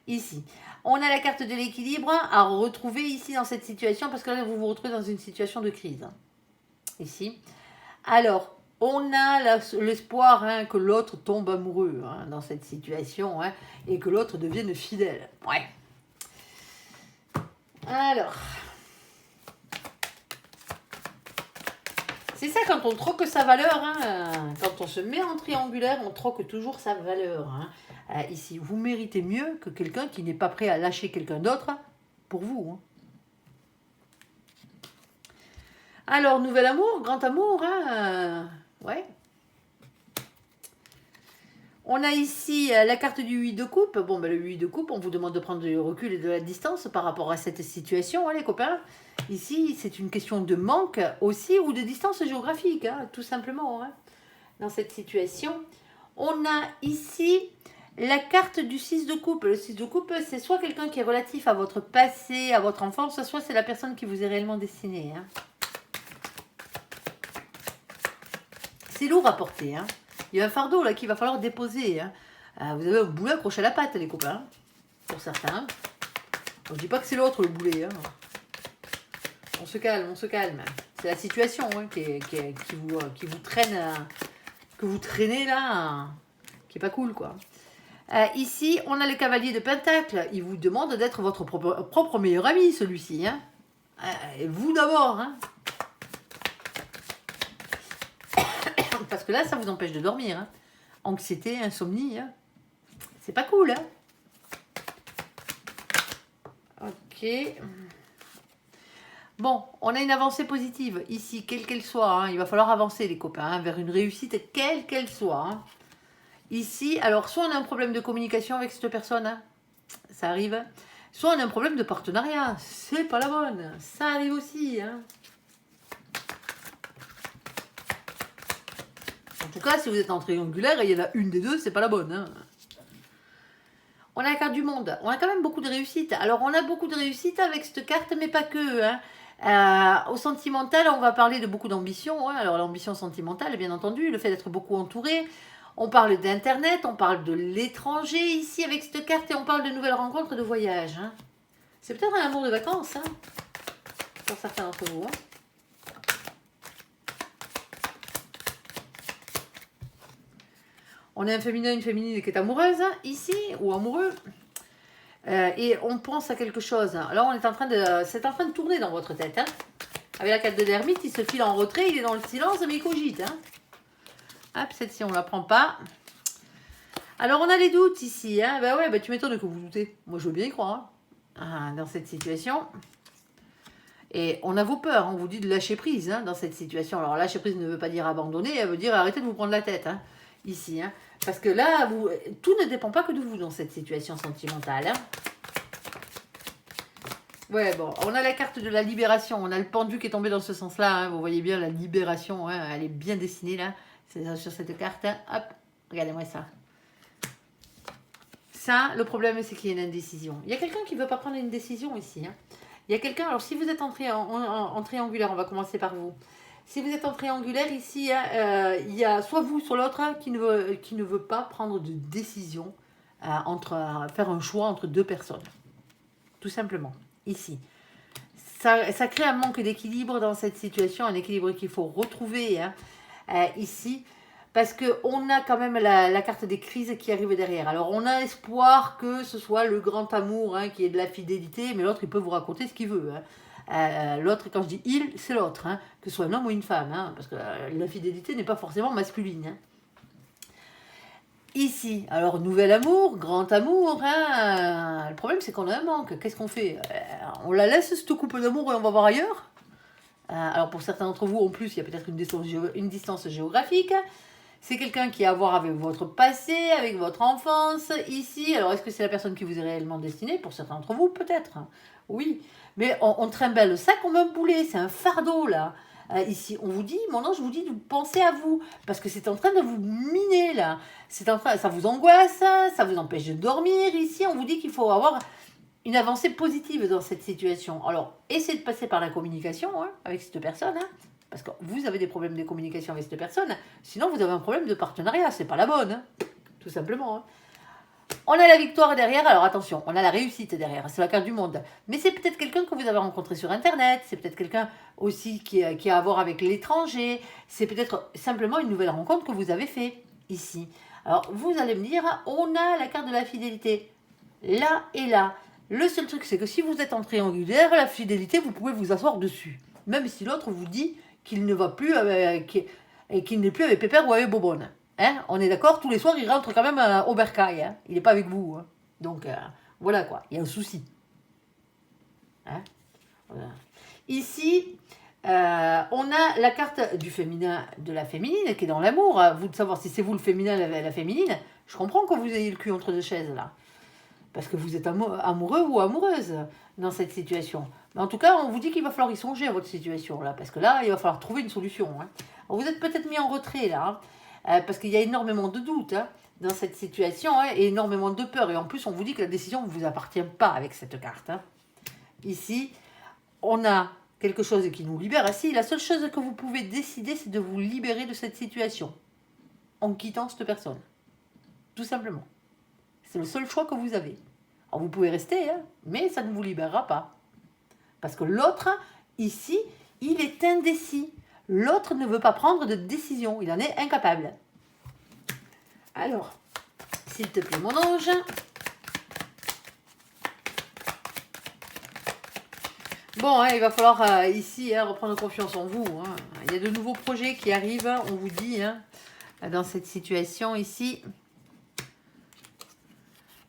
Ici, on a la carte de l'équilibre à retrouver ici dans cette situation, parce que là, vous vous retrouvez dans une situation de crise. Ici. Alors, on a l'espoir hein, que l'autre tombe amoureux hein, dans cette situation, hein, et que l'autre devienne fidèle. Ouais. Alors... C'est ça, quand on troque sa valeur, hein, quand on se met en triangulaire, on troque toujours sa valeur. Hein. Ici, vous méritez mieux que quelqu'un qui n'est pas prêt à lâcher quelqu'un d'autre pour vous. Hein. Alors, nouvel amour, grand amour, hein, ouais. On a ici la carte du 8 de coupe. Bon, le 8 de coupe, on vous demande de prendre du recul et de la distance par rapport à cette situation, hein, les copains. Ici, c'est une question de manque aussi ou de distance géographique, hein, tout simplement, hein, dans cette situation. On a ici la carte du 6 de coupe. Le 6 de coupe, c'est soit quelqu'un qui est relatif à votre passé, à votre enfance, soit c'est la personne qui vous est réellement destinée. Hein. C'est lourd à porter, hein. Il y a un fardeau là qu'il va falloir déposer. Hein. Vous avez un boulet accroché à la patte, les copains, pour certains. Je ne dis pas que c'est l'autre le boulet. Hein. On se calme, on se calme. C'est la situation hein, qui vous traîne que vous traînez là, qui est pas cool, quoi. Ici, on a le cavalier de Pentacle. Il vous demande d'être votre propre meilleur ami, celui-ci. Hein. Et vous d'abord. Hein. Parce que là, ça vous empêche de dormir. Hein. Anxiété, insomnie. Hein. C'est pas cool. Hein. Ok. Bon, on a une avancée positive ici, quelle qu'elle soit. Hein. Il va falloir avancer, les copains, hein, vers une réussite, quelle qu'elle soit. Hein. Ici, alors, soit on a un problème de communication avec cette personne, hein, ça arrive, soit on a un problème de partenariat, c'est pas la bonne, ça arrive aussi. Hein. En tout cas, si vous êtes en triangulaire, il y en a une des deux, c'est pas la bonne. Hein. On a la carte du monde, on a quand même beaucoup de réussite. Alors, on a beaucoup de réussite avec cette carte, mais pas que. Hein. Au sentimental, on va parler de beaucoup d'ambition. Hein. Alors, l'ambition sentimentale, bien entendu, le fait d'être beaucoup entouré. On parle d'Internet, on parle de l'étranger ici avec cette carte et on parle de nouvelles rencontres, de voyages. Hein. C'est peut-être un amour de vacances, hein, pour certains d'entre vous. Hein. On a un féminin, une féminine qui est amoureuse, hein, ici, ou amoureux. Et on pense à quelque chose. Alors, c'est en train de tourner dans votre tête. Hein. Avec la carte de l'ermite, il se file en retrait, il est dans le silence, mais il cogite. Hein. Hop, celle-ci, on ne la prend pas. Alors, on a les doutes ici. Hein. Ben ouais, ben tu m'étonnes que vous doutez. Moi, je veux bien y croire. Hein, dans cette situation. Et on a vos peurs. On vous dit de lâcher prise hein, dans cette situation. Alors, lâcher prise ne veut pas dire abandonner. Elle veut dire arrêtez de vous prendre la tête. Hein, ici. Hein. Parce que là, tout ne dépend pas que de vous dans cette situation sentimentale. Hein. Ouais, bon, on a la carte de la libération. On a le pendu qui est tombé dans ce sens-là. Hein. Vous voyez bien la libération. Hein. Elle est bien dessinée là. C'est sur cette carte. Hein. Hop, regardez-moi ça. Ça, le problème, c'est qu'il y a une indécision. Il y a quelqu'un qui ne veut pas prendre une décision ici. Hein. Il y a quelqu'un, alors si vous êtes en triangulaire, on va commencer par vous. Si vous êtes en triangulaire ici, hein, il y a soit vous, soit l'autre hein, qui ne veut pas prendre de décision, faire un choix entre deux personnes. Tout simplement, ici. Ça crée un manque d'équilibre dans cette situation, un équilibre qu'il faut retrouver hein, ici. Parce qu'on a quand même la carte des crises qui arrive derrière. Alors, on a espoir que ce soit le grand amour, hein, qui est de la fidélité, mais l'autre, il peut vous raconter ce qu'il veut. Hein. L'autre, quand je dis il, c'est l'autre, hein, que ce soit un homme ou une femme, hein, parce que la fidélité n'est pas forcément masculine. Hein. Ici, alors, nouvel amour, grand amour, hein, le problème, c'est qu'on a un manque. Qu'est-ce qu'on fait on la laisse, cette coupe d'amour, et on va voir ailleurs alors, pour certains d'entre vous, en plus, il y a peut-être une distance géographique. C'est quelqu'un qui a à voir avec votre passé, avec votre enfance, ici. Alors, est-ce que c'est la personne qui vous est réellement destinée? Pour certains d'entre vous, peut-être. Oui. Mais on trimballe ça comme un boulet. C'est un fardeau, là. Ici, on vous dit, mon ange vous dit de penser à vous. Parce que c'est en train de vous miner, là. Ça vous angoisse, ça vous empêche de dormir. Ici, on vous dit qu'il faut avoir une avancée positive dans cette situation. Alors, essayez de passer par la communication hein, avec cette personne. Hein. Parce que vous avez des problèmes de communication avec cette personne, sinon vous avez un problème de partenariat, c'est pas la bonne, hein, tout simplement. Hein. On a la victoire derrière, alors attention, on a la réussite derrière, c'est la carte du monde. Mais c'est peut-être quelqu'un que vous avez rencontré sur Internet, c'est peut-être quelqu'un aussi qui a à voir avec l'étranger, c'est peut-être simplement une nouvelle rencontre que vous avez fait ici. Alors vous allez me dire, on a la carte de la fidélité, là et là. Le seul truc, c'est que si vous êtes en triangulaire, la fidélité, vous pouvez vous asseoir dessus. Même si l'autre vous dit qu'il ne va plus qu'il n'est plus avec Pépère ou avec Bobonne. Hein, on est d'accord, tous les soirs, il rentre quand même au bercail. Hein, il n'est pas avec vous. Hein. Donc, voilà quoi, il y a un souci. Hein, voilà. Ici, on a la carte du féminin, de la féminine, qui est dans l'amour. Vous de savoir si c'est vous le féminin, la féminine. Je comprends que vous ayez le cul entre deux chaises, là. Parce que vous êtes amoureux ou amoureuse dans cette situation. Mais en tout cas, on vous dit qu'il va falloir y songer à votre situation, là. Parce que là, il va falloir trouver une solution. Hein. Alors, vous êtes peut-être mis en retrait, là. Hein, parce qu'il y a énormément de doutes hein, dans cette situation. Hein, et énormément de peur. Et en plus, on vous dit que la décision ne vous appartient pas avec cette carte. Hein. Ici, on a quelque chose qui nous libère. Si, la seule chose que vous pouvez décider, c'est de vous libérer de cette situation. En quittant cette personne. Tout simplement. C'est le seul choix que vous avez. Alors vous pouvez rester, hein, mais ça ne vous libérera pas. Parce que l'autre, ici, il est indécis. L'autre ne veut pas prendre de décision. Il en est incapable. Alors, s'il te plaît, mon ange. Bon, hein, il va falloir ici reprendre confiance en vous. Hein. Il y a de nouveaux projets qui arrivent, on vous dit, hein, dans cette situation ici.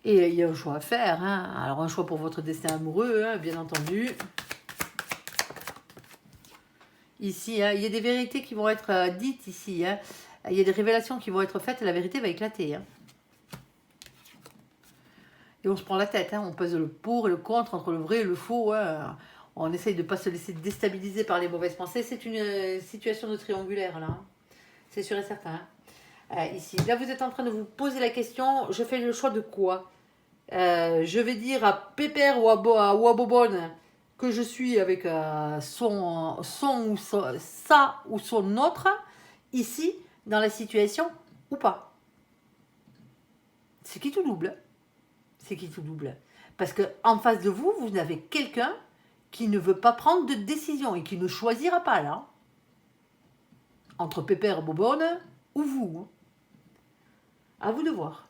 Et il y a un choix à faire. Hein. Alors, un choix pour votre destin amoureux, hein, bien entendu. Ici, hein, il y a des vérités qui vont être dites ici. Hein. Il y a des révélations qui vont être faites et la vérité va éclater. Hein. Et on se prend la tête. Hein. On pèse le pour et le contre entre le vrai et le faux. Hein. On essaye de ne pas se laisser déstabiliser par les mauvaises pensées. C'est une situation de triangulaire, là. Hein. C'est sûr et certain. Hein. Ici, là, vous êtes en train de vous poser la question, je fais le choix de quoi? Je vais dire à Pépère ou à Bobonne que je suis avec son ou ça ou son autre, ici, dans la situation, ou pas. C'est qui tout double. C'est qui tout double. Parce qu'en face de vous, vous avez quelqu'un qui ne veut pas prendre de décision et qui ne choisira pas là, entre Pépère Bobonne ou vous. À vous de voir.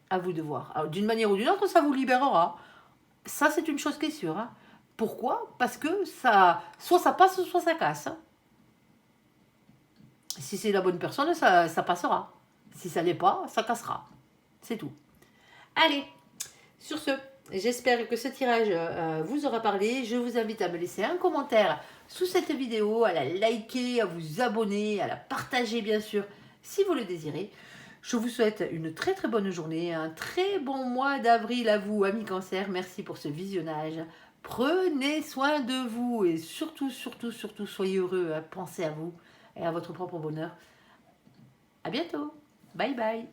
À vous de voir. D'une manière ou d'une autre, ça vous libérera. Ça, c'est une chose qui est sûre. Hein. Pourquoi? Parce que ça, soit ça passe, soit ça casse. Hein. Si c'est la bonne personne, ça passera. Si ça l'est pas, ça cassera. C'est tout. Allez, sur ce, j'espère que ce tirage vous aura parlé. Je vous invite à me laisser un commentaire sous cette vidéo, à la liker, à vous abonner, à la partager bien sûr, si vous le désirez. Je vous souhaite une très très bonne journée, un très bon mois d'avril à vous, amis Cancer. Merci pour ce visionnage. Prenez soin de vous et surtout, surtout, surtout, soyez heureux. Pensez à vous et à votre propre bonheur. À bientôt. Bye bye.